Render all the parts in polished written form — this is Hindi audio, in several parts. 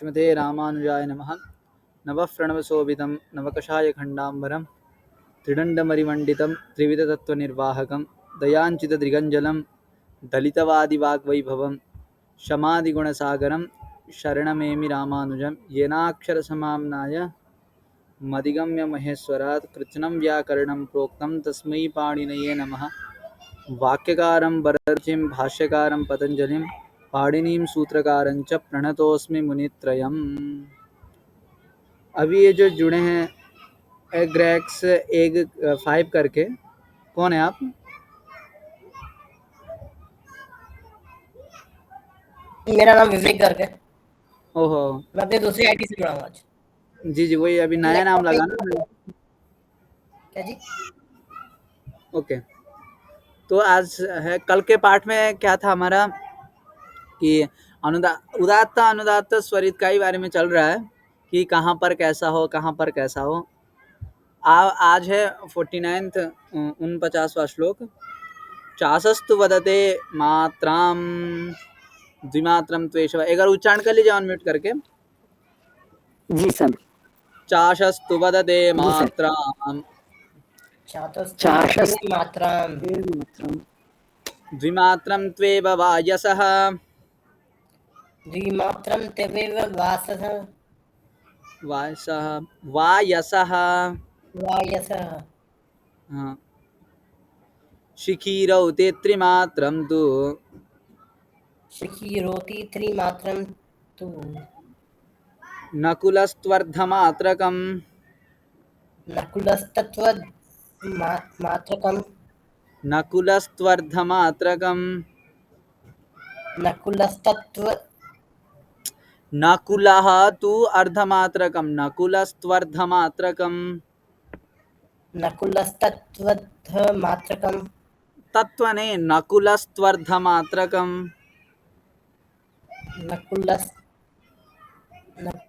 श्रीमते रामानुजाय नमः। नवप्रणवशोभितं नवकषायखण्डाम्बरं त्रिदण्डमरिमण्डितं त्रिविधतत्त्वनिर्वाहकं दयाञ्चितदृगञ्जलं दलितवादिवाग्वैभवं शमादिगुणसागरं शरणमेमि रामानुजं येनाक्षरसमाम्नाय मदिगम्य महेश्वरात् कृत्स्नं व्याकरणं प्रोक्तं तस्मै पाणिनये नमः। वाक्यकारं वररुचिं भाष्यकारं पतञ्जलिं पाणिनीं सूत्रकारं च प्रणतोऽस्मि मुनित्रयम्। अभी ये जो जुड़े हैं एग्रैक्स एग 5 करके, कौन है आप? मेरा नाम विवेक गर्ग है। ओहो, मैं अपने दूसरी आईडी से जुड़ा हूँ आज। जी जी, वही अभी नया नाम लगा ना। क्या जी? ओके, तो आज है, कल के पाठ में क्या था हमारा कि उदात्त अनुदात्त स्वरित का ही बारे में चल रहा है कि कहाँ पर कैसा हो, कहाँ पर कैसा हो। आज है 49th 49वां श्लोक। चासस्तु वदते मात्राम द्विमात्रम त्वेषव। एक बार उच्चारण कर लीजिए अनम्यूट करके। जी सर। चाशस्तु वदते जी सर। मात्राम चाशस्तु मात्राम द्विमात्रम त्वेव वायसः द्विमात्रम त्वेव वासः वायसः वायसः हाँ। शिखीरौते त्रिमात्रम तु शिखीरोति त्रिमात्रम तु नकुलस्त्वर्धमात्रकम् नकुलस्तत्वमात्रकम् नकुलस्त्वर्धमात्रकम् नकुलः तु अर्धमात्रकम् नकुलस्त्वर्धमात्रकम् नकुलस्तत्वमात्रकम् तत्वने नकुलस्त्वर्धमात्रकम्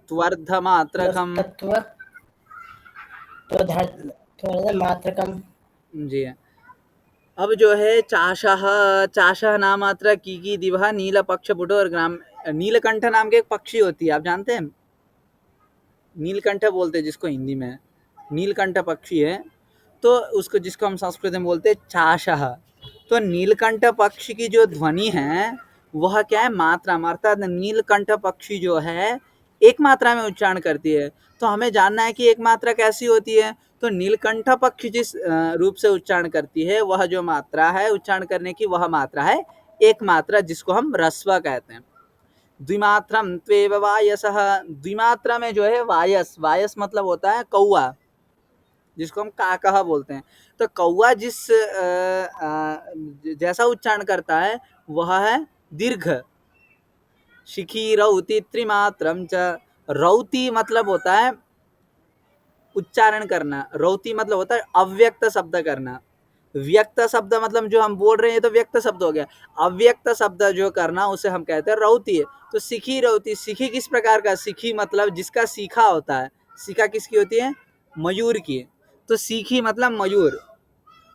त्वर्धमात्रकम् मात्रकम्। जी। अब जो है चाशः नाम मात्रा की दिवह नीलपक्षपुटो और ग्राम नीलकंठ नाम के एक पक्षी होती है, आप जानते हैं? नीलकंठ बोलते हैं जिसको हिंदी में, नीलकंठ पक्षी है। तो उसको, जिसको हम संस्कृत में बोलते हैं चाशः। तो नीलकंठ पक्षी की जो ध्वनि है वह क्या है? मात्रा। अर्थात नीलकंठ पक्षी जो है एक मात्रा में उच्चारण करती है। तो हमें जानना है कि एक मात्रा कैसी होती है। तो नीलकंठ पक्षी जिस रूप से उच्चारण करती है वह जो मात्रा है उच्चारण करने की, वह मात्रा है एक मात्रा, जिसको हम रस्व कहते हैं। द्विमात्रम त्वेव वायसः। द्विमात्रा में जो है वायस, वायस मतलब होता है कौआ, जिसको हम काकह बोलते हैं। तो कौआ जिस जैसा उच्चारण करता है वह है दीर्घ। शिखी रौति त्रिमात्रम च। रौति मतलब होता है उच्चारण करना, रौति मतलब होता है अव्यक्त शब्द करना। व्यक्त शब्द मतलब जो हम बोल रहे हैं तो व्यक्त शब्द हो गया। अव्यक्त शब्द जो करना उसे हम कहते हैं रौति है। तो सिखी रौति, सिखी किस प्रकार का? सिखी मतलब जिसका सीखा होता है। सीखा किसकी होती है? मयूर की। तो सीखी मतलब मयूर।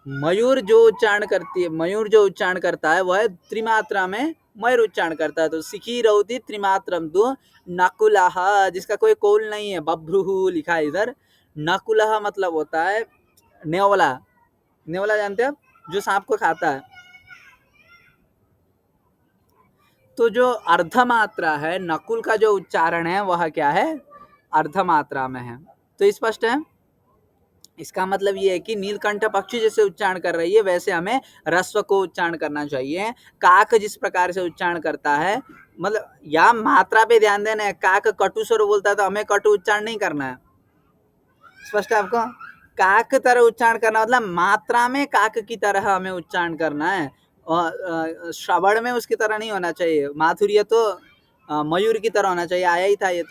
मयूर जो उच्चारण करती है, मयूर जो उच्चारण करता है वह त्रिमात्रा में मयूर उच्चारण करता है। तो सिखी रौति त्रिमात्रम तु नकुलः, जिसका कोई कौल नहीं है, बभ्रुः लिखा है इधर। नकुलः मतलब होता है नेवला। नेवला जानते हैं आप? जो सांप को खाता है। तो जो अर्धमात्रा है, नकुल का जो उच्चारण है वह क्या है? अर्धमात्रा में है। तो स्पष्ट है। इसका मतलब ये है कि नीलकंठ पक्षी जैसे उच्चारण कर रही है वैसे हमें रस्व को उच्चारण करना चाहिए। काक जिस प्रकार से उच्चारण करता है, मतलब या मात्रा पे ध्यान देना है। काक कटु स्वर बोलता है तो हमें कटु उच्चारण नहीं करना है। स्पष्ट है आपको? काक तरह उच्चारण करना मतलब मात्रा में काक की तरह हमें उच्चारण करना है, और श्रवण में उसकी तरह नहीं होना चाहिए। माधुर्य तो मयूर की तरह होना चाहिए। आया ही था ये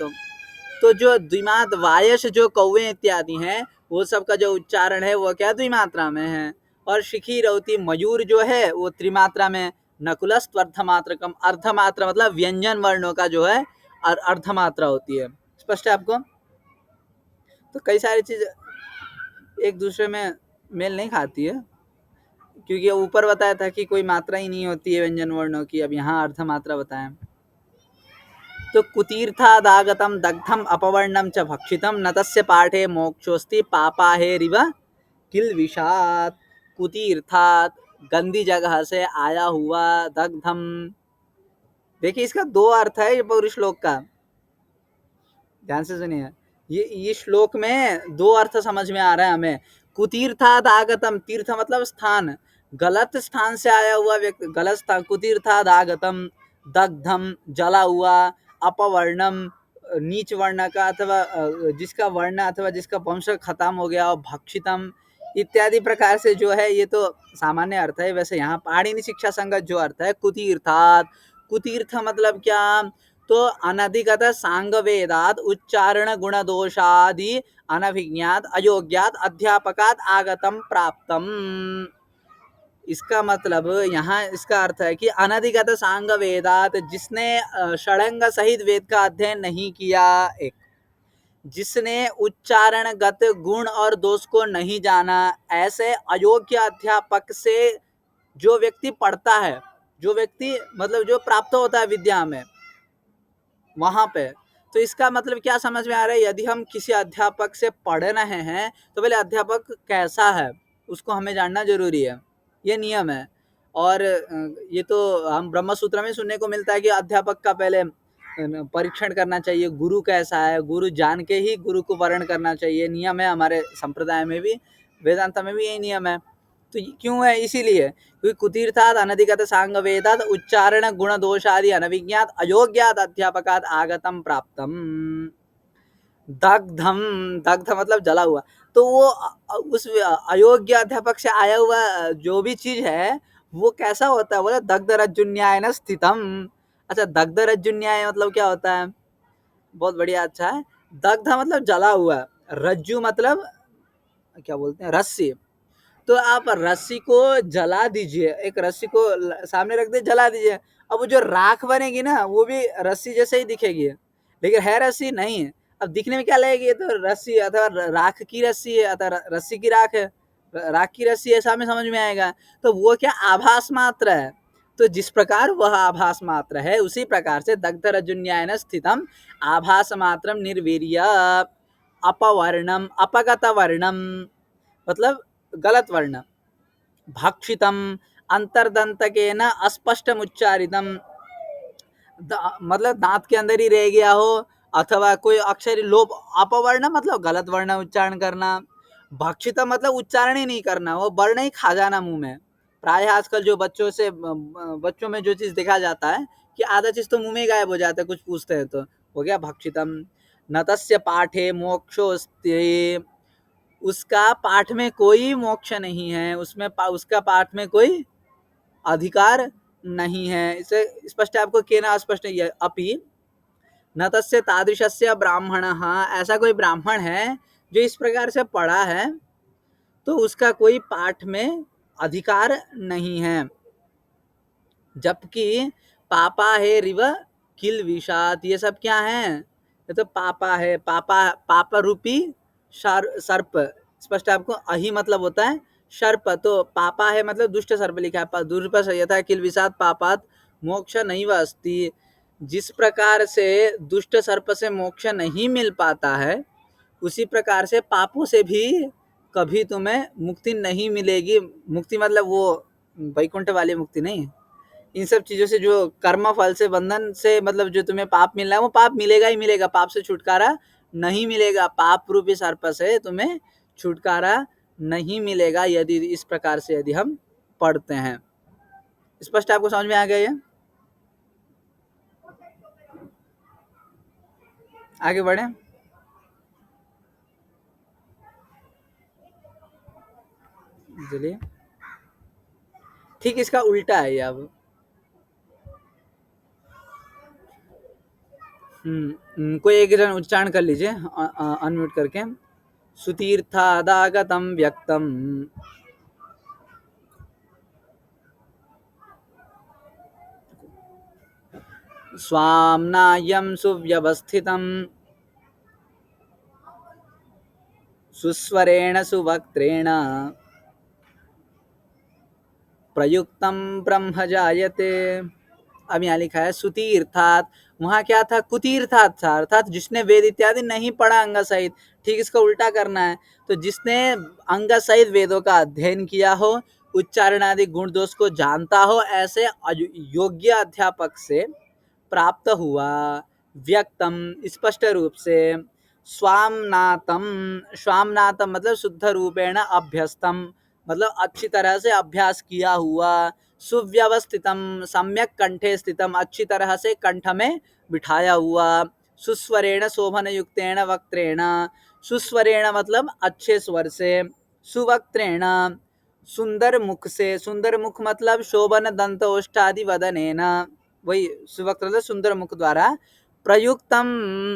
तो जो द्विमात वायस जो कौवे इत्यादि हैं वो सब का जो उच्चारण है वो क्या द्विमात्रा में है। और शिखी रौती मयूर जो है वो त्रिमात्रा में। नकुलस अर्धमात्रकम, अर्धमात्रा मतलब व्यंजन वर्णों का जो है अर्धमात्रा होती है। स्पष्ट है आपको? तो कई सारी चीज एक दूसरे में मेल नहीं खाती है, क्योंकि ऊपर बताया था कि कोई मात्रा ही नहीं होती है व्यंजन वर्णों की, अब यहाँ अर्धमात्रा बताएं। तो कुतीर्थादागतं दग्धम अपवर्णम च भक्षितम न तस्य पाठे मोक्षोस्ति पापाहेरिव किल्विषात्। कुतीर्थात गंदी जगह से आया हुआ, दग्धम, देखिए इसका दो अर्थ है ये पूरे श्लोक का, ध्यान से सुनिए। ये श्लोक में दो अर्थ समझ में आ रहा है हमें। कुतीर्थाद आगतम, तीर्थ मतलब स्थान, गलत स्थान से आया हुआ व्यक्ति, गलत स्थान, कुतीर्थाद आगतम, दग्धम जला हुआ, अपवर्णम नीच वर्ण का अथवा जिसका वर्ण अथवा जिसका वंश खत्म हो गया, और भक्षितम इत्यादि प्रकार से जो है, ये तो सामान्य अर्थ है। वैसे यहाँ पाणिनि शिक्षा संगत जो अर्थ है कुतीर्थात, कुतीर्थ मतलब क्या, तो अनधिगत सांग वेदात उच्चारण गुण दोषादि अनभिज्ञात अयोग्यात अध्यापकात आगतम प्राप्तम। इसका मतलब यहाँ इसका अर्थ है कि अनधिगत सांग वेदात, जिसने षडंग सहित वेद का अध्ययन नहीं किया, एक जिसने उच्चारणगत गुण और दोष को नहीं जाना, ऐसे अयोग्य अध्यापक से जो व्यक्ति पढ़ता है, जो व्यक्ति मतलब जो प्राप्त होता है विद्या में वहां पे, तो इसका मतलब क्या समझ में आ रहा है, यदि हम किसी अध्यापक से पढ़ रहे हैं तो पहले अध्यापक कैसा है उसको हमें जानना जरूरी है, ये नियम है। और ये तो हम ब्रह्म सूत्र में सुनने को मिलता है कि अध्यापक का पहले परीक्षण करना चाहिए, गुरु कैसा है, गुरु जान के ही गुरु को वर्ण करना चाहिए, नियम है हमारे संप्रदाय में भी, वेदांत में भी यही नियम है। तो क्यों है, इसीलिए क्योंकि कुतीर्थाद अनधिगत सांग वेदात उच्चारण गुण दोषादि अनविज्ञात अयोग्यात अध्यापकात आगतम प्राप्तम। दग्धम, दग्ध मतलब जला हुआ, तो वो उस अयोग्य अध्यापक से आया हुआ जो भी चीज है वो कैसा होता है, बोले दग्ध रज्जुन्याय न स्थितम। अच्छा, दग्ध रज्जुन्याय मतलब क्या होता है, बहुत बढ़िया, अच्छा है। दग्ध मतलब जला हुआ, रज्जु मतलब क्या बोलते हैं, रस्सी। तो आप रस्सी को जला दीजिए, एक रस्सी को सामने रख दे, जला दीजिए, अब वो जो राख बनेगी ना वो भी रस्सी जैसे ही दिखेगी, लेकिन है रस्सी नहीं है। अब दिखने में क्या लगेगी, तो रस्सी अथवा राख की रस्सी है, अथवा रस्सी की राख है, राख की रस्सी ऐसा हमें समझ में आएगा। तो वो क्या आभास मात्र है, तो जिस प्रकार वह आभास मात्र है उसी प्रकार से दग्ध रज्जुन्यायन स्थितम आभास मात्रम निर्वीर्य अपवर्णम अपगत वर्णम मतलब गलत वर्ण, भक्षितम अंतर्दंतकेन अस्पष्टम उच्चारितम, मतलब दांत के अंदर ही रह गया हो, अथवा कोई अक्षर लोप, अपवर्ण मतलब गलत वर्ण उच्चारण करना, भक्षित मतलब उच्चारण ही नहीं करना, वो वर्ण ही खा जाना मुंह में। प्राय आजकल जो बच्चों में जो चीज देखा जाता है कि आधा चीज तो मुंह में गायब हो जाता है, कुछ पूछते हैं तो हो गया भक्षितम। न तस्य पाठे मोक्षोस्ति, उसका पाठ में कोई मोक्ष नहीं है, उसमें उसका पाठ में कोई अधिकार नहीं है। इसे स्पष्ट है आपको, केना स्पष्ट है, अपि न तस्य तादृशस्य ब्राह्मणः, ऐसा कोई ब्राह्मण है जो इस प्रकार से पढ़ा है तो उसका कोई पाठ में अधिकार नहीं है। जबकि पापा है रिव किल विषात, ये सब क्या है, ये तो पापा है, पापा पाप रूपी सर्प, स्पष्ट आपको, अहि मतलब होता है सर्प, तो पापा है मतलब दुष्ट सर्प लिखा है, दुर्प यथा किल विषात पापात मोक्ष नहीं अस्ति। जिस प्रकार से दुष्ट सर्प से मोक्ष नहीं मिल पाता है, उसी प्रकार से पापों से भी कभी तुम्हें मुक्ति नहीं मिलेगी। मुक्ति मतलब वो वैकुंठ वाली मुक्ति नहीं, इन सब चीजों से, जो कर्म फल से बंधन से, मतलब जो तुम्हें पाप मिल रहा है वो पाप मिलेगा ही मिलेगा, पाप से छुटकारा नहीं मिलेगा, पाप रूपी सर्प से तुम्हें छुटकारा नहीं मिलेगा यदि इस प्रकार से यदि हम पढ़ते हैं। स्पष्ट आपको समझ में आ गया, ये आगे बढ़े। चलिए, ठीक इसका उल्टा है ये। अब कोई एक जन उच्चारण कर लीजिए अनम्यूट करके। सुतीर्थादागतम व्यक्तम स्वाम्नायं सुव्यवस्थितं सुस्वरेण सुवक्त्रेण प्रयुक्तं ब्रह्म जायते। अब यहाँ लिखा है सुतीर्थात, वहां क्या था, कुतीर्थात था, अर्थात जिसने वेद इत्यादि नहीं पढ़ा अंग सहित। ठीक इसका उल्टा करना है, तो जिसने अंग सहित वेदों का अध्ययन किया हो, उच्चारण आदि गुण दोष को जानता हो, ऐसे योग्य अध्यापक से प्राप्त हुआ। व्यक्तम स्पष्ट रूप से, स्वामनातम, स्वामनातम मतलब शुद्ध रूपेण अभ्यस्तम मतलब अच्छी तरह से अभ्यास किया हुआ। सुव्यवस्थितम सम्यक कंठे स्थितम अच्छी तरह से कंठ में बिठाया हुआ। सुस्वरेण शोभन युक्तेन वक्त्रेण, सुस्वरेण मतलब अच्छे स्वर से, सुवक्त्रेण सुंदर मुख से, सुंदर मुख मतलब शोभन दंत ओष्ठादि वदनेन, वही सुवक्त मतलब सुंदर मुख द्वारा, प्रयुक्तम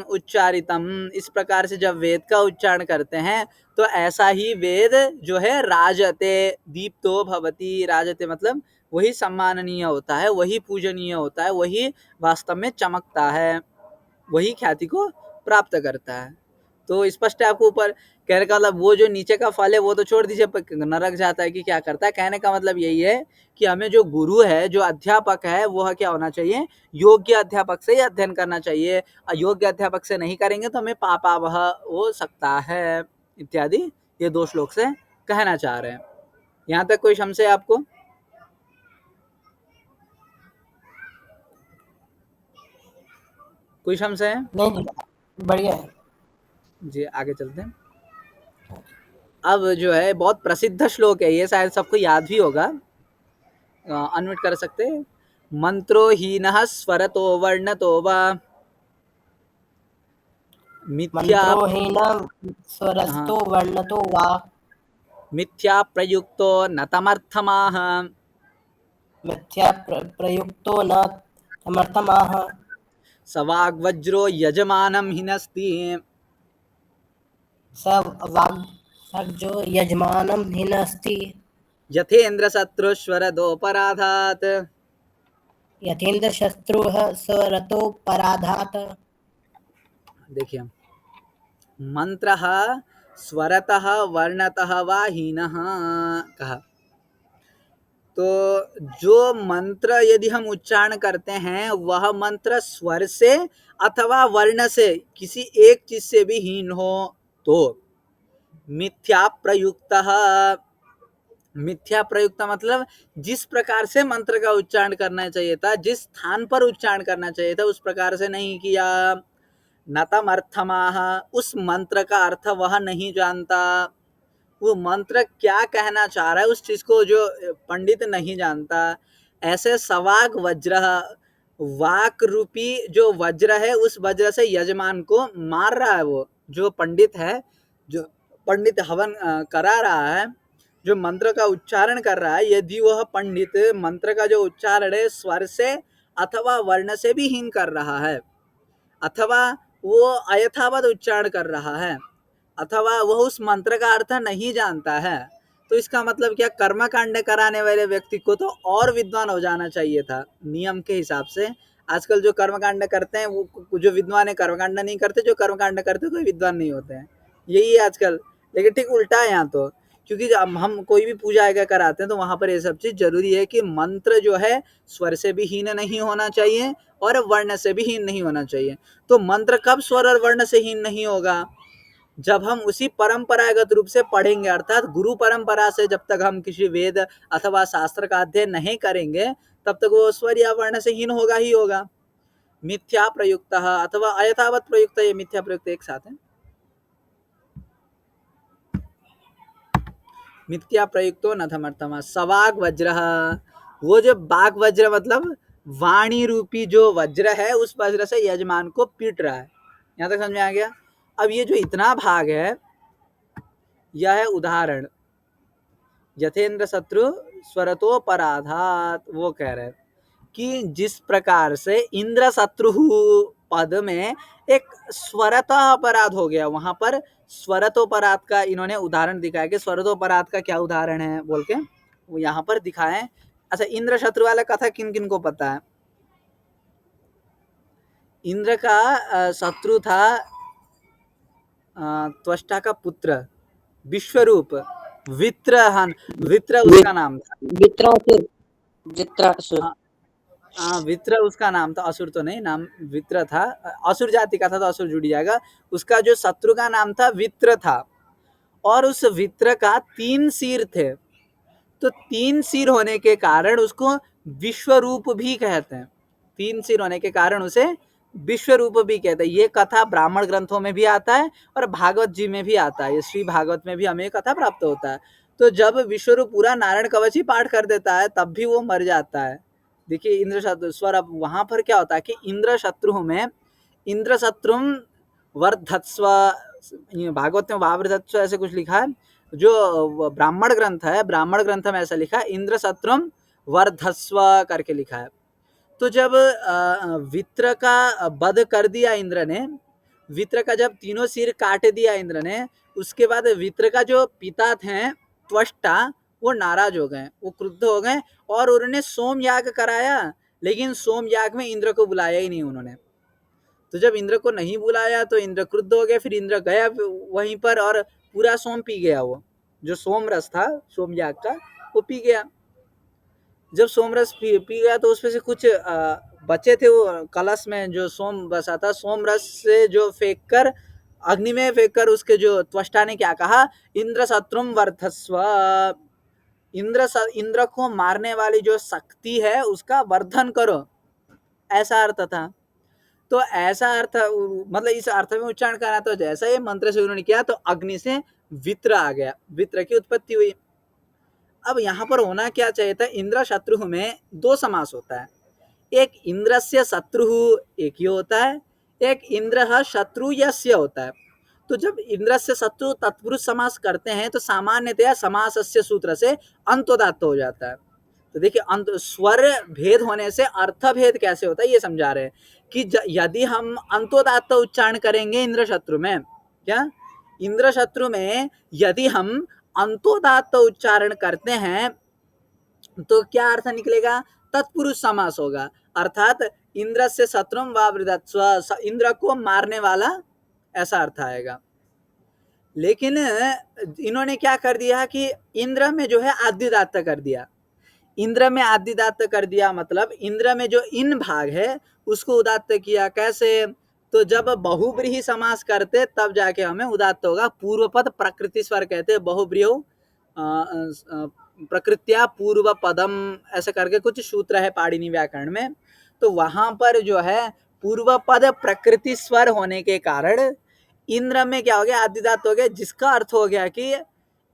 उच्चारितम, इस प्रकार से जब वेद का उच्चारण करते हैं तो ऐसा ही वेद जो है राजते दीप्तो भवति, राजते मतलब वही सम्माननीय होता है, वही पूजनीय होता है, वही वास्तव में चमकता है, वही ख्याति को प्राप्त करता है। तो स्पष्ट है आपको ऊपर कहने का मतलब, वो जो नीचे का फल है वो तो छोड़ दीजिए, नरक जाता है कि क्या करता है। कहने का मतलब यही है कि हमें जो गुरु है, जो अध्यापक है, वह क्या होना चाहिए, योग्य अध्यापक से ही अध्ययन करना चाहिए। अयोग्य अध्यापक से नहीं करेंगे तो हमें पापावह हो सकता है इत्यादि, ये 2 श्लोक से कहना चाह रहे हैं। यहाँ तक कोई संशय आपको? कोई संशय है? नहीं, बढ़िया है। जी आगे चलते हैं। अब जो है बहुत प्रसिद्ध श्लोक है ये, शायद सबको याद भी होगा, अनम्यूट कर सकते हैं। मंत्रो हीनः स्वरतो वर्णतो वा मिथ्या, मंत्रोहीनं स्वरस्तो हाँ, वर्णतो वा मिथ्या प्रयुक्तो न तमर्थमाः, मिथ्या प्रयुक्तो न समर्थमाः। स वाग्वज्रो यजमानं हिनस्ति, स वाग्वज्रो यजमानं हिनस्ति, यथेन्द्र शत्रुस्वरदोपराधात्, यथेन्द्रशत्रुः स्वरतोपराधात्। देखिए मंत्रः स्वरतः वर्णतः वा हीनः कहा, तो जो मंत्र यदि हम उच्चारण करते हैं वह मंत्र स्वर से अथवा वर्ण से किसी एक चीज से भी हीन हो तो मिथ्या प्रयुक्त, मिथ्या प्रयुक्त मतलब जिस प्रकार से मंत्र का उच्चारण करना चाहिए था, जिस स्थान पर उच्चारण करना चाहिए था, उस प्रकार से नहीं किया। नतम अर्थमाह, उस मंत्र का अर्थ वह नहीं जानता, वो मंत्र क्या कहना चाह रहा है उस चीज को जो पंडित नहीं जानता। ऐसे सवाग वज्र, वाक रूपी जो वज्र है, उस वज्र से यजमान को मार रहा है, वो जो पंडित है, जो पंडित हवन करा रहा है, जो मंत्र का उच्चारण कर रहा है, यदि वह पंडित मंत्र का जो उच्चारण है स्वर से अथवा वर्ण से भी हीन कर रहा है, अथवा वो अयथावत उच्चारण कर रहा है, अथवा वह उस मंत्र का अर्थ नहीं जानता है, तो इसका मतलब क्या, कर्मकांड कराने वाले व्यक्ति को तो और विद्वान हो जाना चाहिए था नियम के हिसाब से। आजकल जो कर्मकांड करते हैं वो जो विद्वान है कर्मकांड नहीं करते, जो कर्मकांड करते कोई विद्वान नहीं होते हैं, यही है आजकल। लेकिन ठीक उल्टा है यहाँ तो, क्योंकि जब हम कोई भी पूजा आज्ञा कराते हैं तो वहां पर ये सब चीज जरूरी है कि मंत्र जो है स्वर से भी हीन नहीं होना चाहिए और वर्ण से भी हीन नहीं होना चाहिए। तो मंत्र कब स्वर और वर्ण से हीन नहीं होगा, जब हम उसी परंपरागत रूप से पढ़ेंगे, अर्थात गुरु परंपरा से जब तक हम किसी वेद अथवा शास्त्र का अध्ययन नहीं करेंगे तब तक वो स्वर या वर्ण से हीन होगा ही होगा। मिथ्या प्रयुक्त अथवा अयथावत प्रयुक्त, ये मिथ्या प्रयुक्त एक साथ है। मिथ्या प्रयुक्तो न समर्थमा, सवाग वज्र, वो जो बाग वज्र मतलब वाणी रूपी जो वज्र है, उस वज्र से यजमान को पीट रहा है। यहाँ तक समझ में आ गया? अब ये जो इतना भाग है यह है उदाहरण, यथेन्द्र शत्रु स्वरतोपराधात, वो कह रहे हैं कि जिस प्रकार से इंद्र शत्रु पद में एक स्वरता अपराध हो गया, वहां पर स्वरतोपराध का इन्होंने उदाहरण दिखाया कि स्वरतोपराध का क्या उदाहरण है बोल के वो यहाँ पर दिखाए। अच्छा, इंद्र शत्रु वाला कथा किन किन को पता है? इंद्र का शत्रु था त्वष्टा का पुत्र विश्वरूप, वित्रहन, वित्र उसका नाम था। वित्रासुर, वित्रासुर। वित्र उसका नाम था, असुर तो नहीं, नाम वित्र था। असुर जाति का था तो असुर जुड़ जाएगा। उसका जो शत्रु का नाम था वित्र था, और उस वित्र का 3 सिर थे। तो 3 सिर होने के कारण उसको विश्वरूप भी कहते हैं। 3 सिर होने के कारण उसे विश्वरूप भी कहते हैं। ये कथा ब्राह्मण ग्रंथों में भी आता है और भागवत जी में भी आता है। ये श्री भागवत में भी हमें ये कथा प्राप्त होता है। तो जब विश्वरूप पूरा नारायण कवच ही पाठ कर देता है तब भी वो मर जाता है। देखिए इंद्र शत्रु स्वर, अब वहां पर क्या होता है कि इंद्र शत्रु में इंद्र शत्रुम वर्धत्स्व, भागवत में वावृधत्स्व ऐसे कुछ लिखा है। जो ब्राह्मण ग्रंथ है, ब्राह्मण ग्रंथ में ऐसा लिखा है इंद्र शत्रुम वर्धस्व करके लिखा है। तो जब वित्र का वध कर दिया इंद्र ने, वित्र का जब तीनों सिर काट दिया इंद्र ने, उसके बाद वित्र का जो पिता थे त्वष्टा, वो नाराज हो गए, वो क्रुद्ध हो गए और उन्होंने सोम याग कराया। लेकिन सोम याग में इंद्र को बुलाया ही नहीं उन्होंने। तो जब इंद्र को नहीं बुलाया तो इंद्र क्रुद्ध हो गया। फिर इंद्र गया वहीं पर और पूरा सोम पी गया। वो जो सोम रस था सोम याग का, वो पी गया। जब सोमरस पी गया तो उसमें से कुछ बचे थे वो कलश में जो सोम बसा था, सोम रस से जो फेंक कर अग्नि में फेंक कर उसके जो त्वष्टा ने क्या कहा, इंद्र शत्रुम वर्धस्व, इंद्र को मारने वाली जो शक्ति है उसका वर्धन करो, ऐसा अर्थ था। तो ऐसा अर्थ, मतलब इस अर्थ में उच्चारण करना, तो जैसा ये मंत्र से उन्होंने किया तो अग्नि से वित्र आ गया, वित्र की उत्पत्ति हुई। अब यहाँ पर होना क्या चाहिए था, इंद्र शत्रु में 2 समास होता है। एक इंद्रस्य शत्रु एक ही होता है, एक इंद्र शत्रु यस्य होता है। तो जब इंद्रस्य शत्रु तत्पुरुष समास करते हैं तो सामान्यतया समासस्य सूत्र से अंतोदात्त हो जाता है। तो देखिए अंत स्वर भेद होने से अर्थ भेद कैसे होता है ये समझा रहे हैं कि यदि हम अंतोदात्त उच्चारण करेंगे इंद्र शत्रु में, क्या इंद्र शत्रु में यदि हम अंतोदात्त उच्चारण करते हैं तो क्या अर्थ निकलेगा, तत्पुरुष समास होगा। अर्थात इंद्र से शत्रुम वावृधत्स्व, इंद्र को मारने वाला, ऐसा अर्थ आएगा। लेकिन इन्होंने क्या कर दिया कि इंद्र में जो है आद्युदात्त कर दिया। इंद्र में आद्युदात्त कर दिया मतलब इंद्र में जो इन भाग है उसको उदात्त किया। कैसे, तो जब बहुब्रीहि समास करते तब जाके हमें उदात्त होगा। पूर्व पद प्रकृति स्वर कहते हैं, बहुब्रीहि प्रकृत्या पूर्व पदम, ऐसे करके कुछ सूत्र है पाणिनि व्याकरण में। तो वहां पर जो है पूर्व पद प्रकृति स्वर होने के कारण इंद्र में क्या हो गया, आद्युदात्त हो गया, जिसका अर्थ हो गया कि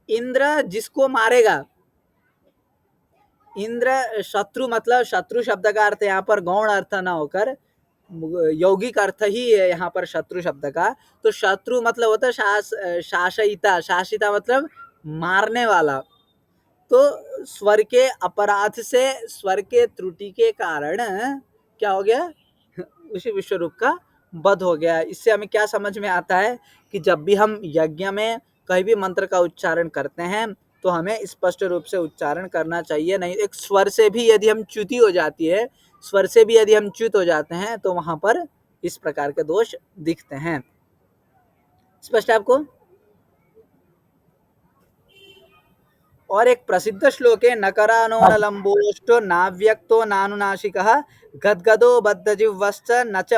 इंद्र जिसको मारेगा। इंद्र शत्रु मतलब शत्रु शब्द का अर्थ यहाँ पर गौण अर्थ ना होकर यौगिक अर्थ ही है यहाँ पर शत्रु शब्द का। तो शत्रु मतलब होता है शासिता, शासिता मतलब मारने वाला। तो स्वर के अपराध से, स्वर के त्रुटि के कारण क्या हो गया, उसी विश्वरूप का वध हो गया। इससे हमें क्या समझ में आता है कि जब भी हम यज्ञ में कहीं भी मंत्र का उच्चारण करते हैं तो हमें स्पष्ट रूप से उच्चारण करना चाहिए। नहीं एक स्वर से भी यदि हम च्युति हो जाती है, स्वर से भी यदि हम च्युत हो जाते हैं तो वहां पर इस प्रकार के दोष दिखते हैं। स्पष्ट है आपको। और एक प्रसिद्ध श्लोक है, नकरानो न लंबोष्टो नाव्यक्तो नानुनासिकः गदगदो बद्धजिह्वश्च न च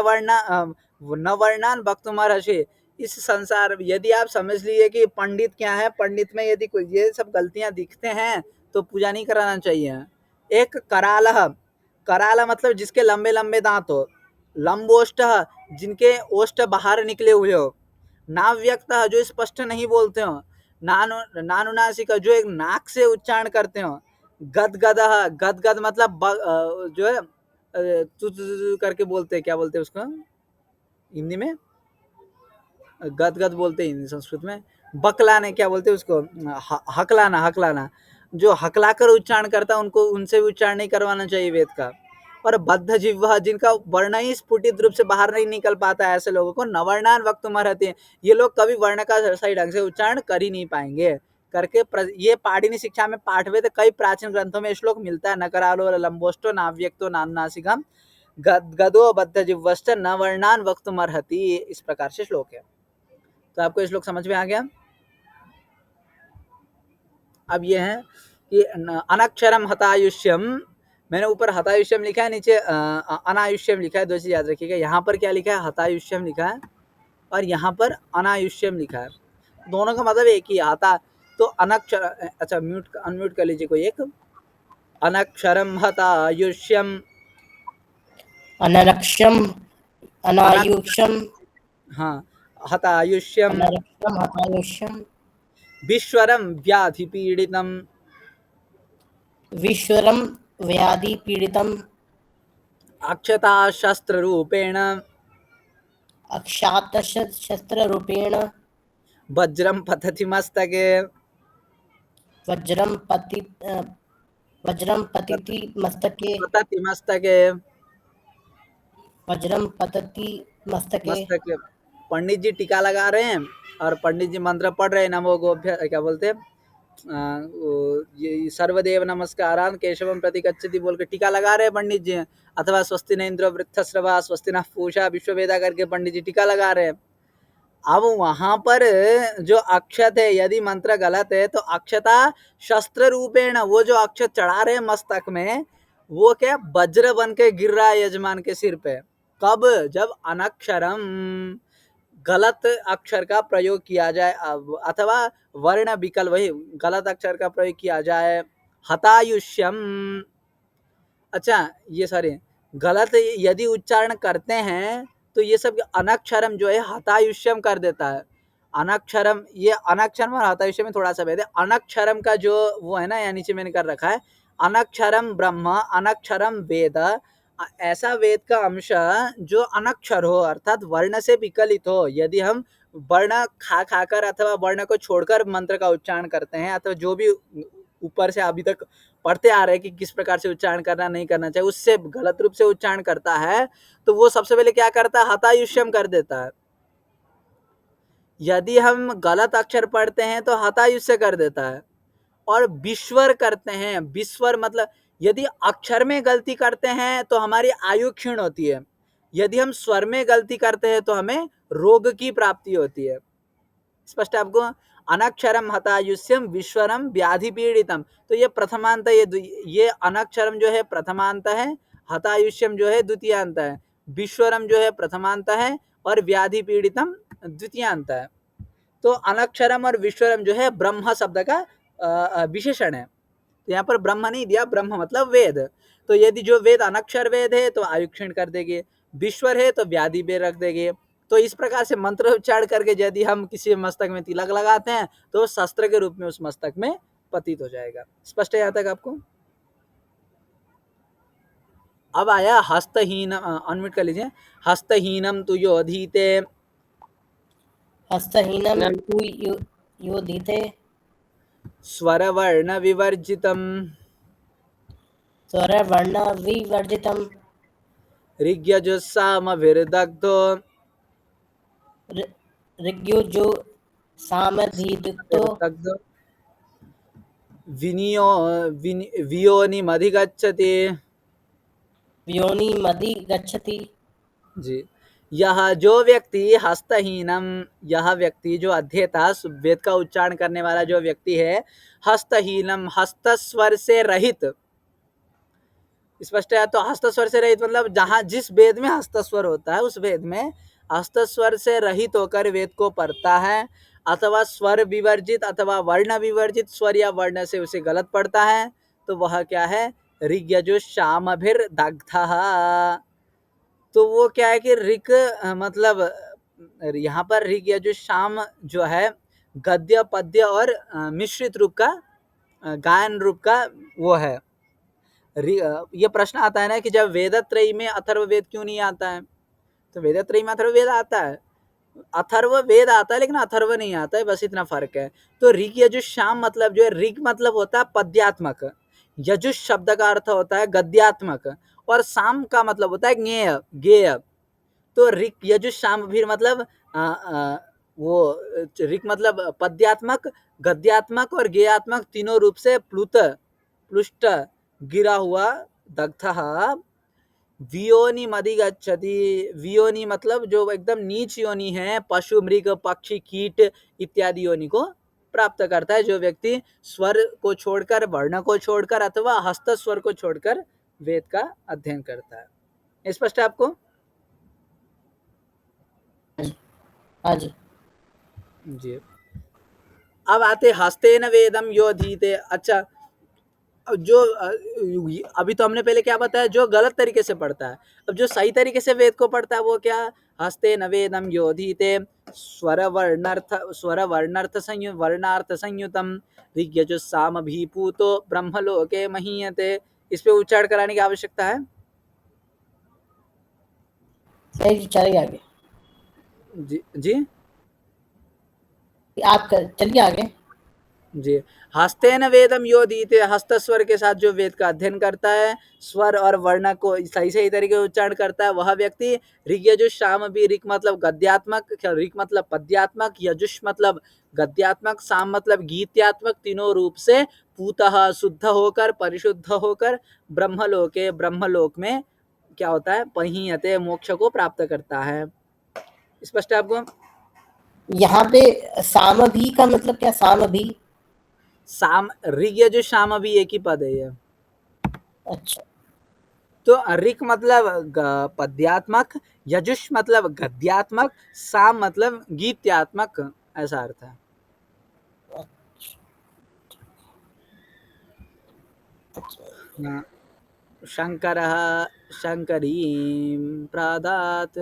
न वर्णान वक्तुमर्हसि। इस संसार यदि आप समझ लिए कि पंडित क्या है, पंडित में यदि कोई ये सब गलतियां दिखते हैं तो पूजा नहीं कराना चाहिए। एक करालह, कराला मतलब जिसके लंबे लंबे दांत हो, लंबोष्ट जिनके ओष्ठ बाहर निकले हुए हो, नाव्यक्त जो स्पष्ट नहीं बोलते हो, नानुनासिक जो एक नाक से उच्चारण करते हो, गदगद, गदगद मतलब जो है करके बोलते हैं, क्या बोलते हैं उसको हिंदी में, गदगद बोलते हैं हिंदी, संस्कृत में बकलाने क्या बोलते हैं उसको, हकलाना, हकलाना। जो हकलाकर उच्चारण करता है उनको, उनसे भी उच्चारण नहीं करवाना चाहिए वेद का। और बद्ध जिह्वा जिनका वर्ण ही स्फुटित रूप से बाहर नहीं निकल पाता है, ऐसे लोगों को नवर्णान वक्तुम अर्हति हैं, ये लोग कभी वर्ण का सही ढंग से उच्चारण कर ही नहीं पाएंगे करके ये पाणिनि शिक्षा में पाठवेद कई प्राचीन ग्रंथों में श्लोक मिलता है। नकरालो लंबोष्टो नाव्यक्तो नानुनासिकम गदगदो बद्ध जिह्वश्च नवर्णान वक्तुम अर्हति, इस प्रकार से श्लोक है। तो आपको श्लोक समझ में आ गया। अब ये है कि अनक्षरम हतायुष्यम मैंने ऊपर हतायुष्यम लिखा है, नीचे अनायुष्यम लिखा है। दो चीज याद रखिएगा, यहाँ पर क्या लिखा है, हतायुष्यम लिखा है और यहाँ पर अनायुष्यम लिखा है। दोनों का मतलब एक ही आता। तो अनक्षर, अच्छा म्यूट अनम्यूट कर लीजिए कोई एक। अनक्षरम हतायुष्यम, अनरक्षम अनायुक्षम हाँ हतायुष्यम, अनरक्षम हतायुष्यम विश्वरम व्याधि पीड़ितम, विश्वरम व्याधि पीड़ितम अक्षता शस्त्र रूपेण, अक्षात शस्त्र रूपेण वज्रम पतति मस्तके, वज्रम पतिति मस्तके पतति मस्तके, वज्रम पतति मस्तके। मस्तके। पंडित जी टीका लगा रहे हैं और पंडित जी मंत्र पढ़ रहे हैं, नमो गोभ्य, क्या बोलते हैं, ये सर्वदेव नमस्कारान केशवम प्रति गच्छति बोल के टीका लगा रहे हैं पंडित जी। अथवा स्वस्ति न इंद्रो वृद्धश्रवा स्वस्ति न पूषा विश्ववेदा करके पंडित जी टीका लगा रहे हैं। अब वहां पर जो अक्षत है, यदि मंत्र गलत है तो अक्षता शस्त्र रूपेण, वो जो अक्षत चढ़ा रहे हैं मस्तक में, वो क्या वज्र बन के गिर रहा है यजमान के सिर पे। कब? जब अनक्षरम, गलत अक्षर का प्रयोग किया जाए, अथवा वर्ण विकल्प, वही गलत अक्षर का प्रयोग किया जाए। हतायुष्यम, अच्छा ये सॉरी, गलत यदि उच्चारण करते हैं तो ये सब अनक्षरम जो है हतायुष्यम कर देता है। अनक्षरम, ये अनक्षरम और हतायुष्यम में थोड़ा सा भेद है। अनक्षरम का जो वो है ना, यहाँ नीचे मैंने कर रखा है, अनक्षरम ब्रह्म अनक्षरम वेद, ऐसा वेद का अंश जो अनक्षर हो, अर्थात वर्ण से विकलित हो। यदि हम वर्ण खा खाकर अथवा वर्ण को छोड़कर मंत्र का उच्चारण करते हैं, अथवा जो भी ऊपर से अभी तक पढ़ते आ रहे हैं कि किस प्रकार से उच्चारण करना नहीं करना चाहिए, उससे गलत रूप से उच्चारण करता है तो वो सबसे पहले क्या करता है, हतायुष्यम कर देता है। यदि हम गलत अक्षर पढ़ते हैं तो हतायुष्य कर देता है। और विश्वर करते हैं, विश्वर मतलब यदि अक्षर में गलती करते हैं तो हमारी आयु क्षीण होती है, यदि हम स्वर में गलती करते हैं तो हमें रोग की प्राप्ति होती है। स्पष्ट है आपको? अनक्षरम हतायुष्यम विश्वरम व्याधि पीड़ितम, तो ये प्रथमांत, ये अनक्षरम जो है प्रथमांत है, हतायुष्यम जो है द्वितीयांत है, विश्वरम जो है प्रथमांत है और व्याधि पीड़ितम द्वितीयांत है। तो अनक्षरम और विश्वरम जो है ब्रह्म शब्द का विशेषण है। तो यहाँ पर ब्रह्म नहीं दिया, ब्रह्म मतलब वेद। तो यदि जो वेद अनक्षर वेद है तो आयु क्षीण कर देंगे, विश्वर है तो व्याधि पे रख देंगे। तो इस प्रकार से मंत्र उच्चारण करके यदि हम किसी मस्तक में तिलक लगाते हैं तो शस्त्र के रूप में उस मस्तक में पतित हो जाएगा। स्पष्ट है यहाँ तक आपको? अब आया हस्तहीन, अनम्यूट कर लीजिए। हस्तहीनम तु योधीते, हस्तहीनम तु योधीते स्वरवर्ण विवर्जितम, स्वरवर्ण विवर्जितम ऋग्यजुस्सामभिर्दग्धो, ऋग्युजु सामधिदुक्तो वियोनिमधिगच्छति। व्योनिमधिगच्छति। जी, यह जो व्यक्ति हस्तहीनम, यह व्यक्ति जो अध्येता वेद का उच्चारण करने वाला जो व्यक्ति है, हस्तहीनम हस्तस्वर से रहित। स्पष्ट है? तो हस्तस्वर से रहित मतलब जहां जिस वेद में हस्तस्वर होता है उस वेद में हस्तस्वर से रहित होकर वेद को पढ़ता है, अथवा स्वर विवर्जित अथवा वर्ण विवर्जित स्वर या वर्ण से उसे गलत पढ़ता है, तो वह क्या है, ऋग्यजुश्सामभिर्दग्धः। तो वो क्या है कि ऋग मतलब यहाँ पर ऋग यजुश्साम जो है गद्य पद्य और मिश्रित रूप का गायन रूप का वो है। ये प्रश्न आता है ना कि जब वेदत्रयी में अथर्ववेद क्यों नहीं आता है? तो वेदत्रयी में अथर्ववेद आता है, अथर्ववेद आता है लेकिन अथर्व नहीं आता है, बस इतना फर्क है। तो ऋग यजुश्साम मतलब जो है, ऋग मतलब होता है पद्यात्मक, यजुष शब्द का अर्थ होता है गद्यात्मक, और साम का मतलब होता है ज्ञेय गेय। तो ऋग यजुश्साम भी मतलब वो ऋग मतलब पद्यात्मक, गद्यात्मक और गेयात्मक तीनों रूप से प्लुष्ट गिरा हुआ दग्धः वियोनि मधिगच्छति। वियोनि मतलब जो एकदम नीच योनि है, पशु मृग पक्षी कीट इत्यादि योनि को प्राप्त करता है जो व्यक्ति स्वर को छोड़कर, वर्ण को छोड़कर अथवा हस्त स्वर को छोड़कर वेद का अध्ययन करता है। स्पष्ट है आपको? हाँ जी। जी। अब आते हस्तेन वेदम यो अधीते। अच्छा, जो अभी तो हमने पहले क्या बताया, जो गलत तरीके से पढ़ता है। अब जो सही तरीके से वेद को पढ़ता है वो क्या? हस्तेन वेदम यो अधीते स्वर वर्णार्थ संयुतम ऋग्यजुस्साम भीपूतो ब्रह्मलोके महीयते। इस पे उच्चारण कराने की आवश्यकता है? सही, चलिए आगे। जी जी आप चलिए आगे। जी। हस्तेन वेदम यो दीते, हस्त स्वर के साथ जो वेद का अध्ययन करता है, स्वर और वर्ण को सही सही तरीके से उच्चारण करता है, वह व्यक्ति ऋग्यजुष साम भी, ऋक मतलब गद्यात्मक, ऋक मतलब पद्यात्मक, यजुष मतलब गद्यात्मक, साम मतलब गीत्यात्मक, तीनों रूप से पूतः शुद्ध होकर, परिशुद्ध होकर ब्रह्मलोक में क्या होता है? पहियते, मोक्ष को प्राप्त करता है। स्पष्ट है आपको? यहाँ पे साम भी का मतलब क्या? साम भी, साम ऋग्यजुष साम भी एक ही पद है ये। अच्छा तो ऋक मतलब पद्यात्मक, यजुष मतलब गद्यात्मक, साम मतलब गीत्यात्मक, ऐसा अर्थ है। हाँ। शंकरः शंकरीं प्रादात्,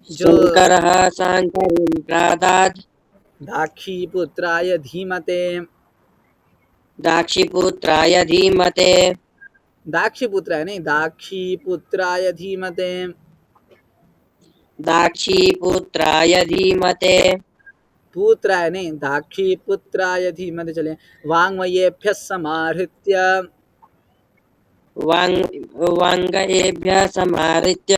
जो शङ्करः शाङ्करीं प्रादात् दाक्षीपुत्राय धीमते, दाक्षीपुत्राय धीमते, दाक्षीपुत्राय नहीं, दाक्षीपुत्राय धीमते, दाक्षीपुत्राय धीमते, पुत्राय नहीं, दाक्षीपुत्राय धीमते। चले, वाङ्मयेभ्यः समाहृत्य, वाङ्गयेभ्यः समाहृत्य,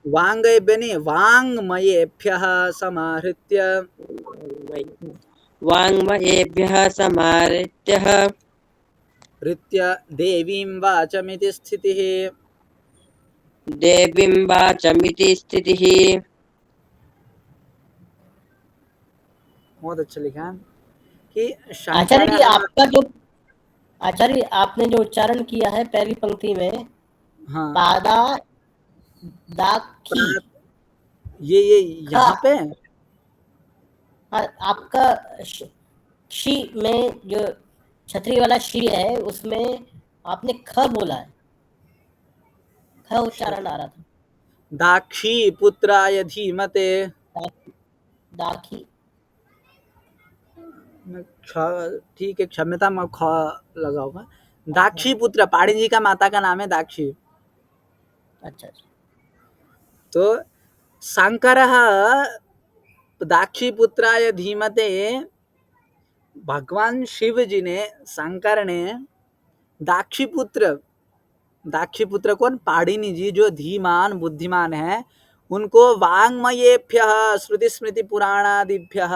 वाङ्गयेभ्यः नहीं, वाङ्मयेभ्यः समाहृत्य, वाङ्मयेभ्यः समाहृत्य, हृत्य देवीं वाचमिति स्थितिः। देवीं वाचमिति स्थितिः। बहुत अच्छा लिखा है कि आचार्य जी, शंकरः, आपका जो आचार्य आपने जो उच्चारण किया है पहली पंक्ति में, हाँ, पादा दाखी ये यहाँ पे हाँ, आपका शी में जो छतरी वाला शी है उसमें आपने ख बोला है, ख उच्चारण आ रहा था। दाक्षी पुत्राय धीमते, दाखी, ठीक है, क्षम्यता में ख लगा होगा। दाक्षी पुत्र, पाणी जी का माता का नाम है दाक्षी। अच्छा अच्छा, तो शंकरः दाक्षी पुत्राय धीमते, भगवान शिव जी ने, शंकर ने दाक्षीपुत्र, दाक्षीपुत्र कौन? पाणिनि जी, जो धीमान बुद्धिमान है, उनको वाङ्मयेभ्यः श्रुति स्मृति पुराणादिभ्यः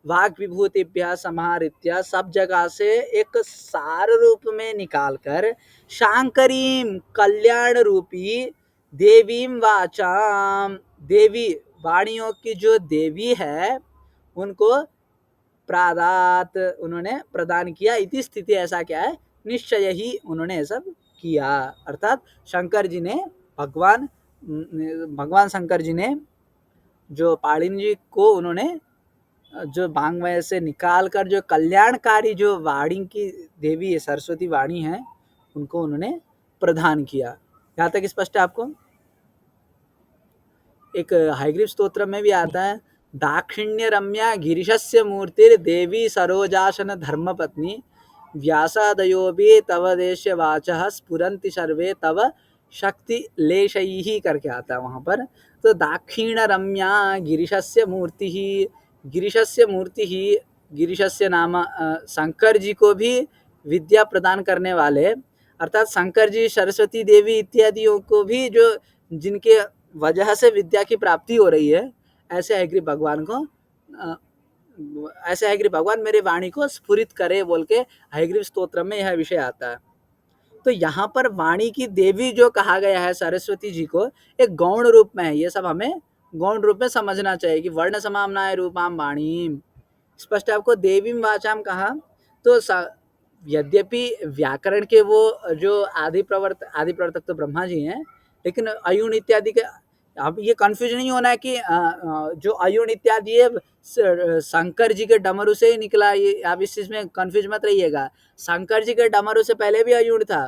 वाग विभूतिभ्यः समाहृत्य, सब जगह से एक सार रूप में निकालकर, शांकरीं कल्याण रूपी देवीं वाचाम, देवी वाणियों की जो देवी है, उनको प्रादात, उन्होंने प्रदान किया। इति स्थिति, ऐसा क्या है? निश्चय ही उन्होंने सब किया। अर्थात शंकर जी ने, भगवान शंकर जी ने जो पाणिनि जी को, उन्होंने जो वाङ्मय से निकाल कर जो कल्याणकारी जो वाणी की देवी है, सरस्वती वाणी है, उनको उन्होंने प्रदान किया। यहाँ तक स्पष्ट है आपको? एक हयग्रीव स्तोत्र में भी आता है, दाक्षिण्य रम्या गिरिशस्य मूर्तिर देवी सरोजासन धर्मपत्नी, व्यासादयो भी तव देश वाचः स्फुरन्ति सर्वे तव शक्ति लेशैः करके आता है वहाँ पर। तो दाक्षिण रम्या गिरिशस्य मूर्ति ही, गिरिशस्य मूर्ति ही, गिरिशस्य नाम शंकर जी को भी विद्या प्रदान करने वाले, अर्थात शंकर जी सरस्वती देवी इत्यादियों को भी, जो जिनके वजह से विद्या की प्राप्ति हो रही है, ऐसे हयग्रीव भगवान को, ऐसे हयग्रीव भगवान मेरे वाणी को स्फुरित करे बोल के हयग्रीव स्तोत्र में यह विषय आता है। तो यहाँ पर वाणी की देवी जो कहा गया है सरस्वती जी को, एक गौण रूप में है। ये सब हमें गौण रूप में समझना चाहिए कि वर्ण समाम्नाय रूपाम वाणी। स्पष्ट है आपको? देवीं वाचाम कहा तो यद्यपि व्याकरण के वो जो आदि प्रवर्तक तो ब्रह्मा जी हैं, लेकिन अयुण इत्यादि के, अब ये कंफ्यूज नहीं होना है कि जो अयुण इत्यादि है शंकर जी के डमरू से ही निकला, ये आप इस चीज में कंफ्यूज मत रहिएगा। शंकर जी के डमरू से पहले भी अयुण था,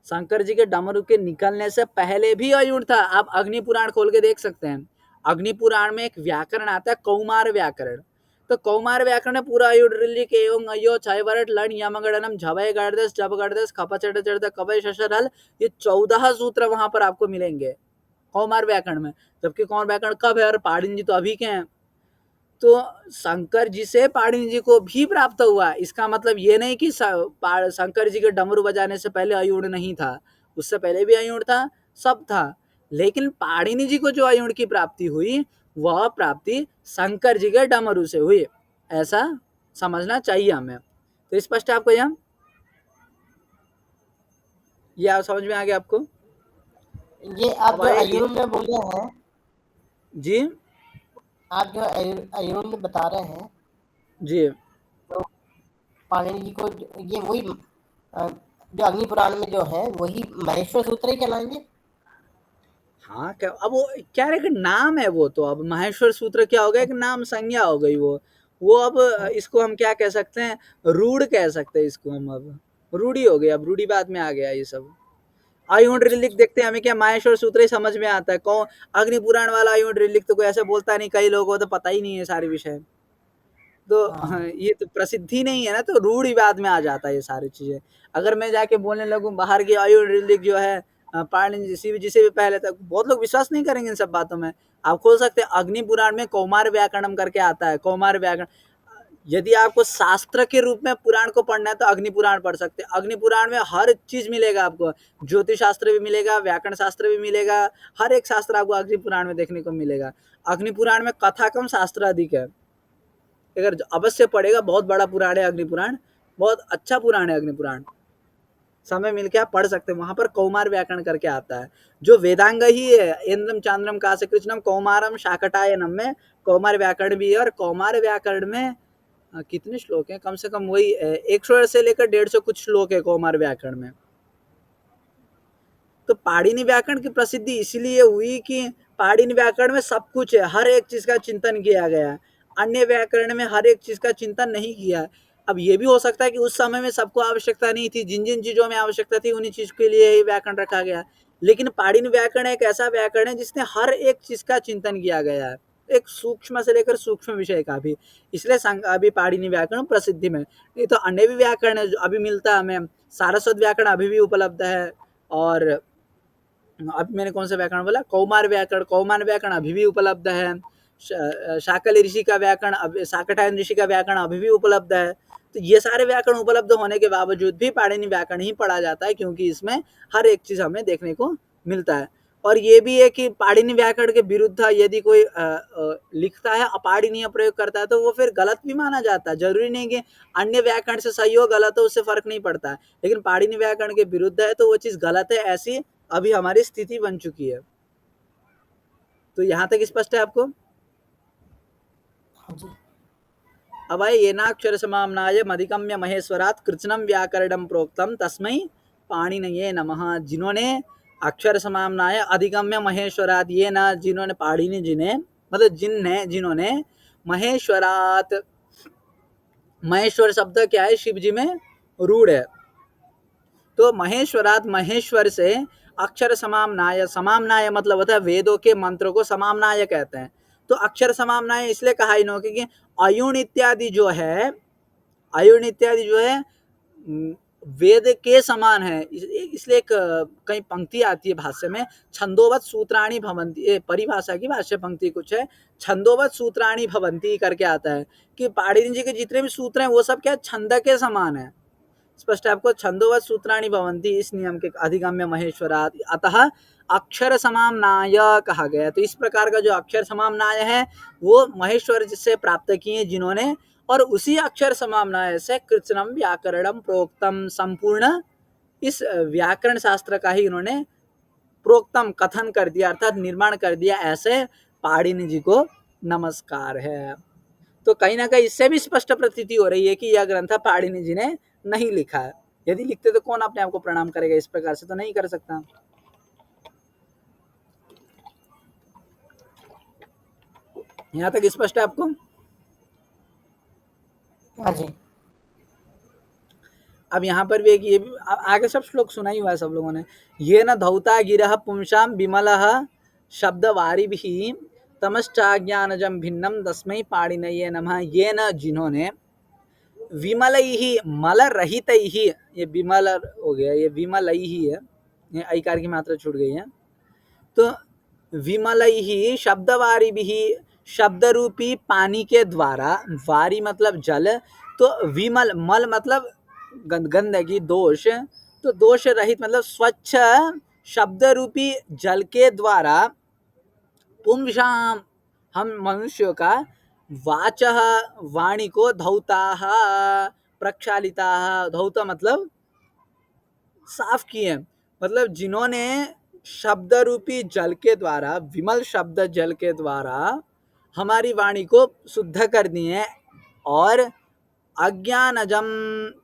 शंकर जी के डमरू के निकलने से पहले भी अयुण था। आप अग्नि पुराण खोल के देख सकते हैं। अग्नि पुराण में एक व्याकरण आता है कौमार व्याकरण, तो कौमार व्याकरण में पूरा अयुण रिल्लिक एवं अयो छयवरट लन यमगणनम झवय गर्दस जब गर्दस खप चढ़ चढ़ कवय शशर हल, ये 14 सूत्र वहां पर आपको मिलेंगे कौमार व्याकरण में। जबकि कौमार व्याकरण कब है और पाणिनि जी तो अभी के हैं, तो शंकर जी से पाणिनि जी को भी प्राप्त हुआ। इसका मतलब ये नहीं कि शंकर जी के डमरू बजाने से पहले अयुण नहीं था, उससे पहले भी अयुण था, सब था। लेकिन पाणिनि जी को जो अयुण की प्राप्ति हुई वह प्राप्ति शंकर जी के डमरू से हुई, ऐसा समझना चाहिए हमें। तो स्पष्ट है आपको ये आप समझ में आ गया आपको? ये आप जो अयुण में बोले हैं जी, आप जो अयुण में बता रहे हैं जी, तो पाणिनि जी को ये वही जो अग्नि पुराण में जो है वही महेश्वर सूत्र ही कहलाएंगे। हाँ क्या, अब वो क्या है कि नाम है वो, तो अब माहेश्वर सूत्र क्या हो गया, एक नाम संज्ञा हो गई वो अब इसको हम क्या कह सकते हैं, रूढ़ कह सकते हैं इसको हम, अब रूढ़ी हो गई, अब रूढ़ीवाद में आ गया ये सब। अयुण रिलिक देखते हैं हमें क्या माहेश्वर सूत्र ही समझ में आता है, कौन अग्नि पुराण वाला अयुण रिलिक तो कोई ऐसे बोलता नहीं, कई लोगों को तो पता ही नहीं है सारे विषय, तो ये तो प्रसिद्धि नहीं है ना, तो रूढ़िवाद में आ जाता है ये सारी चीजें। अगर मैं जाके बोलने लगूं बाहर की अयुण रिलिक जो है पाणिनि जी से भी पहले तक, बहुत लोग विश्वास नहीं करेंगे इन सब बातों में। आप खोल सकते हैं अग्नि पुराण में कौमार व्याकरणम करके आता है, कौमार व्याकरण। यदि आपको शास्त्र के रूप में पुराण को पढ़ना है तो अग्नि पुराण पढ़ सकते हैं। अग्नि पुराण में हर चीज मिलेगा आपको, ज्योतिष शास्त्र भी मिलेगा, व्याकरण शास्त्र भी मिलेगा, हर एक शास्त्र आपको अग्नि पुराण में देखने को मिलेगा। अग्नि पुराण में कथा कम शास्त्र अधिक है, अगर अवश्य पढ़ेगा, बहुत बड़ा पुराण है अग्नि पुराण, बहुत अच्छा पुराण है अग्नि पुराण, समय मिलके आप पढ़ सकते हैं। वहां पर कौमार व्याकरण करके आता है जो वेदांग ही है, इंद्रम चांद्रम कासे कृष्णम कौमारम शाकटायनम में कौमार व्याकरण भी है। और कौमार व्याकरण में कितने श्लोक हैं, कम से कम वही 100 से लेकर 150 कुछ श्लोक है कौमार व्याकरण में। तो पाणिनि व्याकरण की प्रसिद्धि इसलिए हुई कि पाणिनि व्याकरण में सब कुछ है, हर एक चीज का चिंतन किया गया है, अन्य व्याकरण में हर एक चीज का चिंतन नहीं किया है। अब ये भी हो सकता है कि उस समय में सबको आवश्यकता नहीं थी, जिन जिन चीजों में आवश्यकता थी उन्हीं चीज के लिए ही व्याकरण रखा गया, लेकिन पाणिनि व्याकरण एक ऐसा व्याकरण है जिसने हर एक चीज का चिंतन किया गया है, एक सूक्ष्म से लेकर सूक्ष्म विषय का भी, इसलिए अभी पाणिनि व्याकरण प्रसिद्धि में। नहीं तो अन्य भी व्याकरण है जो अभी मिलता है हमें, सारस्वत व्याकरण अभी भी उपलब्ध है, और अब मैंने कौन सा व्याकरण बोला, कौमार व्याकरण, कौमार व्याकरण अभी भी उपलब्ध है। शाकल ऋषि का व्याकरण, शाकटायन ऋषि का व्याकरण अभी भी उपलब्ध है। तो ये सारे व्याकरण उपलब्ध होने के बावजूद भी पाणिनि व्याकरण ही पढ़ा जाता है, क्योंकि इसमें हर एक चीज हमें देखने को मिलता है। और ये भी है कि पाणिनि व्याकरण के विरुद्ध यदि कोई लिखता है, अपाणिनीय प्रयोग करता है, तो वो फिर गलत भी माना जाता है। जरूरी नहीं कि अन्य व्याकरण से सही हो गलत हो, उससे फर्क नहीं पड़ता है, लेकिन पाणिनि व्याकरण के विरुद्ध है तो वो चीज गलत है, ऐसी अभी हमारी स्थिति बन चुकी है। तो यहाँ तक स्पष्ट है आपको? अब आए येनाक्षर समाम्नाय मधिगम्य महेश्वरात् कृत्स्नम व्याकरणम प्रोक्तम तस्मै पाणिनये नमः। जिन्होंने अक्षर समाम्नाय अधिगम्य महेश्वरात्, ये ना जिन्होंने पाणिनि जी ने, मतलब जिन्होंने महेश्वरात्, महेश्वर शब्द क्या है, शिव जी में रूढ़ है, तो महेश्वरात् महेश्वर से अक्षर समाम्नाय, समाम्नाय मतलब होता है वेदों के मंत्रों को समाम्नाय कहते हैं। तो अक्षर समाम्नाय इसलिए कहा इन्होंने कि अयुण इत्यादि जो है, अयुण इत्यादि जो है वेद के समान है, इसलिए कई पंक्ति आती है भाष्य में, छंदोवत सूत्राणि भवन्ति, परिभाषा की भाष्य पंक्ति कुछ है, छंदोवत सूत्राणि भवन्ति करके आता है कि पाणिनि जी के जितने भी सूत्र हैं वो सब क्या छंद के समान है। स्पष्ट है आपको, छंदोवत सूत्राणि भवन्ति, इस नियम के अधिगम्य महेश्वरात्, अतः अक्षर समाम्नाय कहा गया। तो इस प्रकार का जो अक्षर समाम्नाय है वो महेश्वर से प्राप्त किए जिन्होंने, और उसी अक्षर समाम्नाय से कृत्स्नम व्याकरणम प्रोक्तम, संपूर्ण इस व्याकरण शास्त्र का ही इन्होंने प्रोक्तम कथन कर दिया, अर्थात निर्माण कर दिया। ऐसे पाणिनि जी को नमस्कार है। तो कहीं ना कहीं इससे भी स्पष्ट प्रतीति हो रही है कि यह ग्रंथ पाणिनि जी ने नहीं लिखा है। यदि लिखते तो कौन अपने आप को प्रणाम करेगा, इस प्रकार से तो नहीं कर सकता। यहाँ तक स्पष्ट है आपको? हाँ जी। अब यहाँ पर भी एक ये आगे सब श्लोक सुना ही हुआ है सब लोगों ने। ये न धौता गिरह पुंसाम विमलः शब्दवारिभिः तमश्चाज्ञानजं भिन्नम तस्मै पाणिनये नमः। ये न जिन्होंने विमलैहि मल रहितैहि, ये विमल हो गया, ये विमलैहि है, ये ऐकार की मात्रा छूट गई है। तो विमलैहि शब्दवारिभिः, शब्द रूपी पानी के द्वारा, वारी मतलब जल, तो विमल मल मतलब गंदगी दोष, तो दोष रहित मतलब स्वच्छ शब्द रूपी जल के द्वारा पुंसाम हम मनुष्यों का वाचः वाणी को धौताः प्रक्षालिताः, धौता मतलब साफ किए, मतलब जिन्होंने शब्द रूपी जल के द्वारा, विमल शब्द जल के द्वारा हमारी वाणी को शुद्ध कर दिए, और अज्ञानजम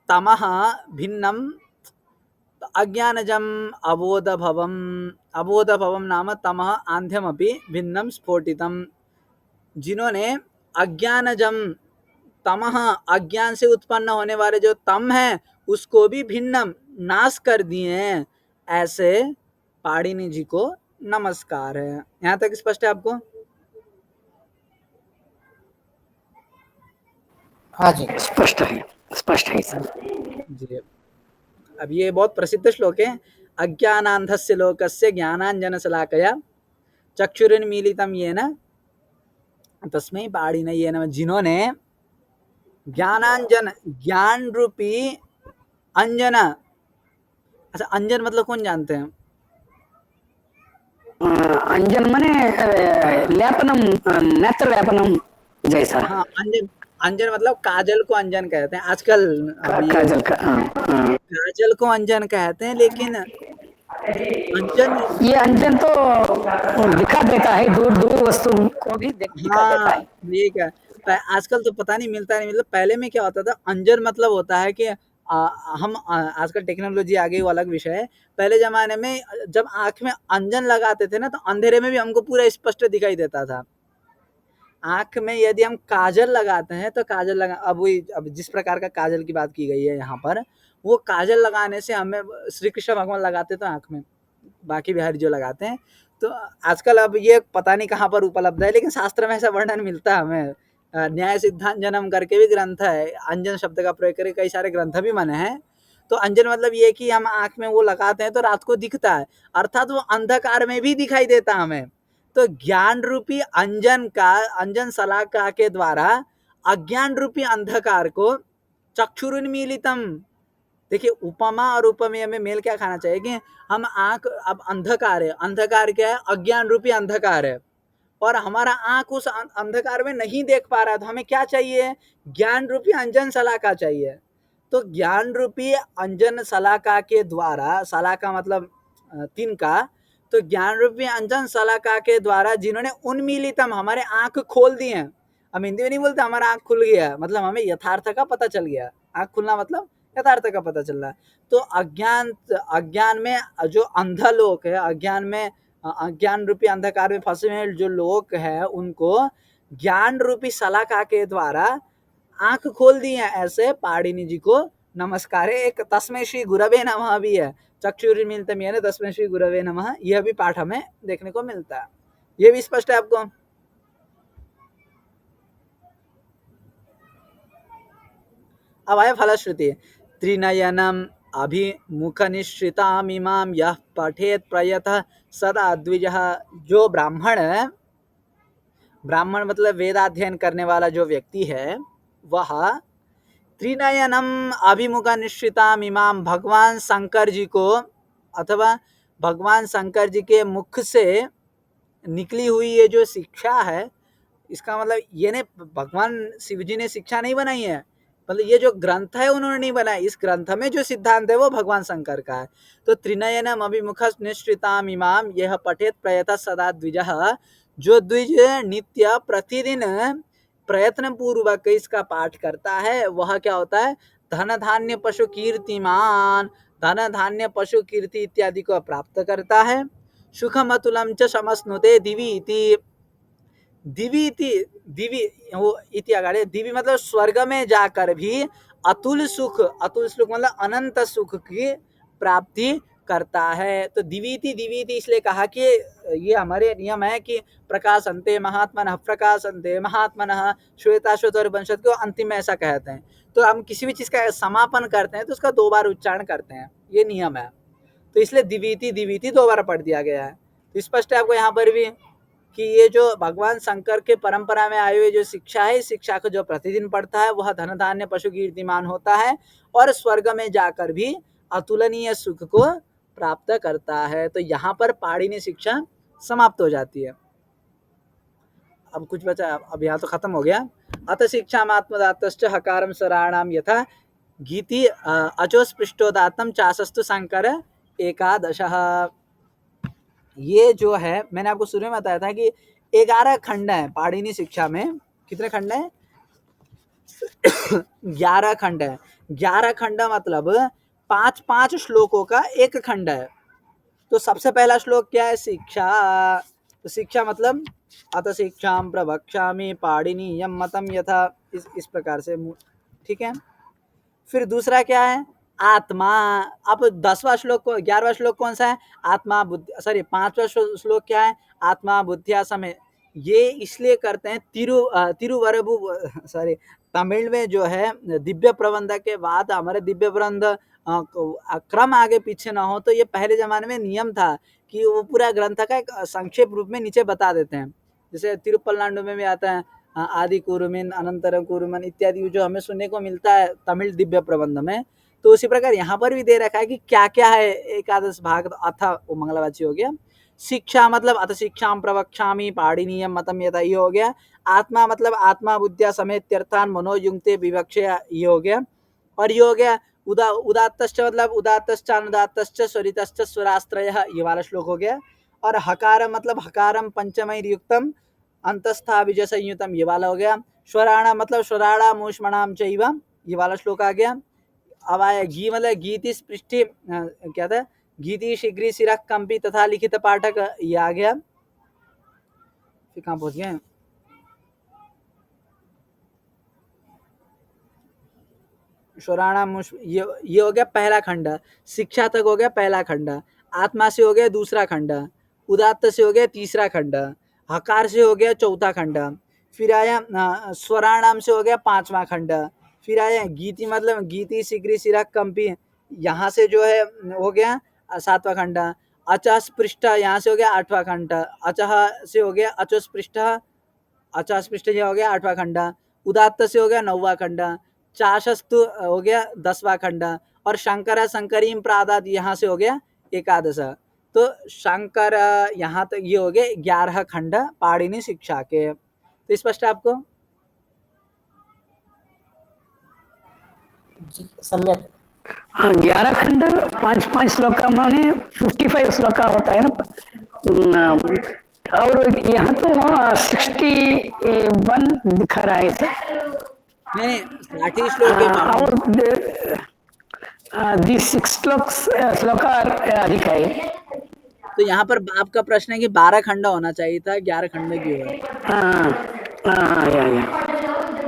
तमः भिन्नम, अज्ञानजम अबोधभवम, अबोधभवम नाम तमः आंध्यमपि भिन्नम स्फोटितम, जिन्होंने अज्ञानजम तमः अज्ञान से उत्पन्न होने वाले जो तम है उसको भी भिन्नम नाश कर दिए हैं, ऐसे पाणिनि जी को नमस्कार है। यहाँ तक स्पष्ट है आपको? हाँ जी। स्पष्ट है सर। जी। अब ये बहुत प्रसिद्ध श्लोक है। अज्ञानांधस्य लोकस्य ज्ञानांजनशलाकया चक्षुरुन्मीलितं येन तस्मै पाणिनये नमः। जिन्होंने ज्ञानांजन, ज्ञान रूपी अंजन, अच्छा अंजन मतलब कौन जानते हैं? अंजन माने लेपनम, नेत्र लेपनम जैसा। हाँ, अंजन, अंजन मतलब काजल को अंजन कहते हैं आजकल। काजल का, काजल को अंजन कहते हैं, लेकिन अंजन, ये अंजन तो दिखा देता है, दूर दूर वस्तु को भी दिखा देता हाँ है। ठीक है। आजकल तो पता नहीं मिलता नहीं, मतलब पहले में क्या होता था, अंजन मतलब होता है कि हम आजकल टेक्नोलॉजी आ गई वो अलग विषय है। पहले जमाने में जब आंख में अंजन लगाते थे ना, तो अंधेरे में भी हमको पूरा स्पष्ट दिखाई देता था। आंख में यदि हम काजल लगाते हैं तो काजल लगा, अब जिस प्रकार का काजल की बात की गई है यहाँ पर, वो काजल लगाने से हमें, श्री कृष्ण भगवान लगाते तो आंख में, बाकी बिहारी जो लगाते हैं। तो आजकल अब ये पता नहीं कहाँ पर उपलब्ध है, लेकिन शास्त्र में ऐसा वर्णन मिलता है हमें। न्याय सिद्धांजनम करके भी ग्रंथ है, अंजन शब्द का प्रयोग करके कई सारे ग्रंथ भी बने हैं। तो अंजन मतलब ये कि हम आंख में वो लगाते हैं तो रात को दिखता है, अर्थात वो अंधकार में भी दिखाई देता हमें। तो ज्ञान रूपी अंजन का, अंजन शलाका के द्वारा अज्ञान रूपी अंधकार को चक्षुरुन्मीलितम, देखिए उपमा और उपमेय में मेल क्या खाना चाहिए कि हम आंख, अब अंधकार है, अंधकार क्या है? अज्ञान रूपी अंधकार है, और हमारा आंख उस अंधकार में नहीं देख पा रहा है, तो हमें क्या चाहिए? ज्ञान रूपी अंजन शलाका चाहिए। तो ज्ञान रूपी अंजन शलाका के द्वारा, शलाका मतलब तिनका, तो ज्ञान रूपी अंजन शलाका के द्वारा जिन्होंने उन्मीलितम, हमारे आंख खोल दिए हैं। हम हिंदी में नहीं बोलते हमारा आंख खुल गया, मतलब हमें यथार्थ का पता चल गया। आंख खुलना मतलब यथार्थ का पता चल रहा है। तो अज्ञान में जो अंधा लोग है, अज्ञान में, अज्ञान रूपी अंधकार में फंसे हुए जो लोग हैं, उनको ज्ञान रूपी शलाका के द्वारा आंख खोल दी है, ऐसे पाणिनि जी को नमस्कार है। एक तस्मै श्री गुरवे नमः भी है, चक्षुरुन्मीलितं येन तस्मै श्री गुरवे नमः, यह भी पाठ हमें देखने को मिलता है। ये भी स्पष्ट है आपको? अब आया फलश्रुति। त्रिनयनम अभिमुख निश्रितामिमाम यह पठेत प्रयतः सदा द्विजः। जो ब्राह्मण, ब्राह्मण मतलब वेदाध्ययन करने वाला जो व्यक्ति है, वह त्रिनयनम अभिमुख निश्चिताम इमाम, भगवान शंकर जी को, अथवा भगवान शंकर जी के मुख से निकली हुई ये जो शिक्षा है, इसका मतलब ये नहीं भगवान शिव जी ने शिक्षा नहीं बनाई है, मतलब ये जो ग्रंथ है उन्होंने नहीं बनाया, इस ग्रंथ में जो सिद्धांत है वो भगवान शंकर का है। तो त्रिनयनम अभिमुख निश्चिताम इमाम यह पठेत प्रयतः सदा द्विजः, जो द्विज नित्य प्रतिदिन प्रयत्न पूर्वक इसका पाठ करता है वह क्या होता है, धन धान्य पशु कीर्तिमान, धन धान्य पशु कीर्ति इत्यादि को प्राप्त करता है। सुखम अतुलम च समस्नुते दिवि इति, दिवि इति, दिवि वो इति अगाड़े, दिवि मतलब स्वर्ग में जाकर भी अतुल सुख, अतुल सुख मतलब अनंत सुख की प्राप्ति करता है। तो दिवीति दिवीति इसलिए कहा कि ये हमारे नियम है कि प्रकाशन्ते महात्मनः, प्रकाशन्ते महात्मनः, श्वेताश्वत और उपनिषद को अंतिम में ऐसा कहते हैं। तो हम किसी भी चीज का समापन करते हैं तो उसका 2 बार उच्चारण करते हैं, ये नियम है। तो इसलिए दिवीति दिवीति 2 बार पढ़ दिया गया है। तो स्पष्ट है आपको यहाँ पर भी कि ये जो भगवान शंकर के परंपरा में आए हुए जो शिक्षा है, इस शिक्षा को जो प्रतिदिन पढ़ता है वह धन धान्य पशु कीर्तिमान होता है और स्वर्ग में जाकर भी अतुलनीय सुख को प्राप्त करता है। तो यहाँ पर पाणिनि शिक्षा समाप्त हो जाती है। अब कुछ बचा, अब यहाँ तो खत्म हो गया। अत शिक्षा आत्मदातश्च हकारम स्वराणाम यथा गीति अजोस्पृष्टोदात्तम चाशस्तु शंकर एकादशः। ये जो है मैंने आपको शुरू में बताया था कि 11 खंड है पाणिनि शिक्षा में। कितने खंड है? 11 खंड है। 11 खंड मतलब 5-5 श्लोकों का एक खंड है। तो सबसे पहला श्लोक क्या है? शिक्षा। तो शिक्षा मतलब अत शिक्षां प्रवक्ष्यामि पाणिनीयं मतम यथा, इस प्रकार से, ठीक है। फिर दूसरा क्या है? आत्मा। अब 10वां श्लोक को, 11वां श्लोक कौन सा है? आत्मा बुद्धि, सॉरी 5वां श्लोक क्या है? आत्मा बुद्धिया समय। ये इसलिए करते हैं तिरुवरबु, सॉरी तमिल में जो है दिव्य प्रबंध के बाद हमारे दिव्य प्रबंध क्रम आगे पीछे ना हो, तो ये पहले जमाने में नियम था कि वो पूरा ग्रंथ का एक संक्षेप रूप में नीचे बता देते हैं। जैसे तिरुपल्लांडु में भी आता है आदि कुरुमिन अनंतरम कुरुमन इत्यादि जो हमें सुनने को मिलता है तमिल दिव्य प्रबंध में। तो उसी प्रकार यहाँ पर भी दे रखा है कि क्या क्या है एकादश भाग। अथ वो मंगलवाची हो गया। शिक्षा मतलब अथ शिक्षां प्रवक्ष्यामि पाणिनीयं मतम यथा, ये हो गया। आत्मा मतलब आत्मा बुद्धिया समेत अर्थान मनोयुक्ते विवक्षे, ये हो गया। और ये हो गया उदात्तश्च मतलब उदात्तश्च अनुदात्तश्च स्वरितश्च स्वरास्त्रयः, ये वाला श्लोक हो गया। और हकार मतलब हकारम पंचमैर्युक्तम अंतस्था विजय संयुतम, ये वाला हो गया। स्वराणा मतलब स्वराणा मूष्मणाम चैव, ये वाला श्लोक आ गया। अब आया घी मतलब गीति पृष्ठि, क्या था? गीति शीघ्री सिरः कंपी तथा लिखित पाठक, ये आ गया। फिर कहाँ पहुंच गए? स्वराणा ये हो गया पहला खंड। शिक्षा तक हो गया पहला खंड। आत्मा से हो गया दूसरा खंड। उदात्त से हो गया तीसरा खंड। हकार से हो गया चौथा खंड। फिर आया स्वराणाम से हो गया 5वां खंड। फिर आया गीति मतलब गीति शीघ्री सिरः कंपी, यहाँ से जो है हो गया 7वां खंड। अचः स्पृष्ट, यहाँ से हो गया 8वां खंड। अचः से हो गया अचोस्पृष्ट, अचः स्पृष्ट ये हो गया 8वां खंड। उदात्त से हो गया 9वां खंड। चाशस्तु हो गया 10वां खंड। और शंकर शंकरीम प्रादात, यहाँ से हो गया 11। तो शंकर यहाँ तक ये हो गए 11 खंड पाणिनि शिक्षा के। तो स्पष्ट है आपको? जी सम्यक। 11 खंड 5-5 श्लोक का माने 55 श्लोक का होता है ना। और यहाँ तो 61 दिखा रहा है सर। नहीं 60 श्लोक के बाद और दिस 6 श्लोक अधिक है। तो यहाँ पर बाप का प्रश्न है कि 12 खंड होना चाहिए था, 11 खंड क्यों है?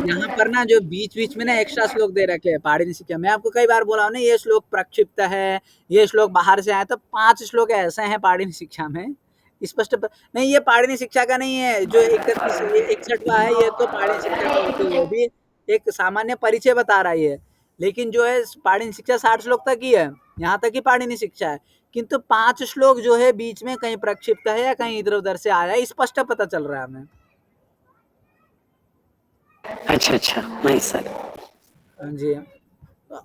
यहाँ पर ना जो बीच बीच में ना एक्स्ट्रा श्लोक दे रखे हैं पाणिनि शिक्षा। मैं आपको कई बार बोला हूँ ना, ये श्लोक प्रक्षिप्त है, ये श्लोक बाहर से आए। तो 5 श्लोक ऐसे हैं पाणिनि शिक्षा में स्पष्ट नहीं, ये पाणिनि शिक्षा का नहीं है। जो 61वां है ये तो पाणिनि शिक्षा का होते हुए भी एक सामान्य परिचय बता रही है। लेकिन जो है पाणिनि शिक्षा 60 श्लोक तक ही है, यहाँ तक ही पाणिनि शिक्षा है। किंतु 5 श्लोक जो है बीच में कहीं प्रक्षिप्त है या कहीं इधर उधर से आया है, स्पष्ट पता चल रहा है हमें। अच्छा नहीं सर जी।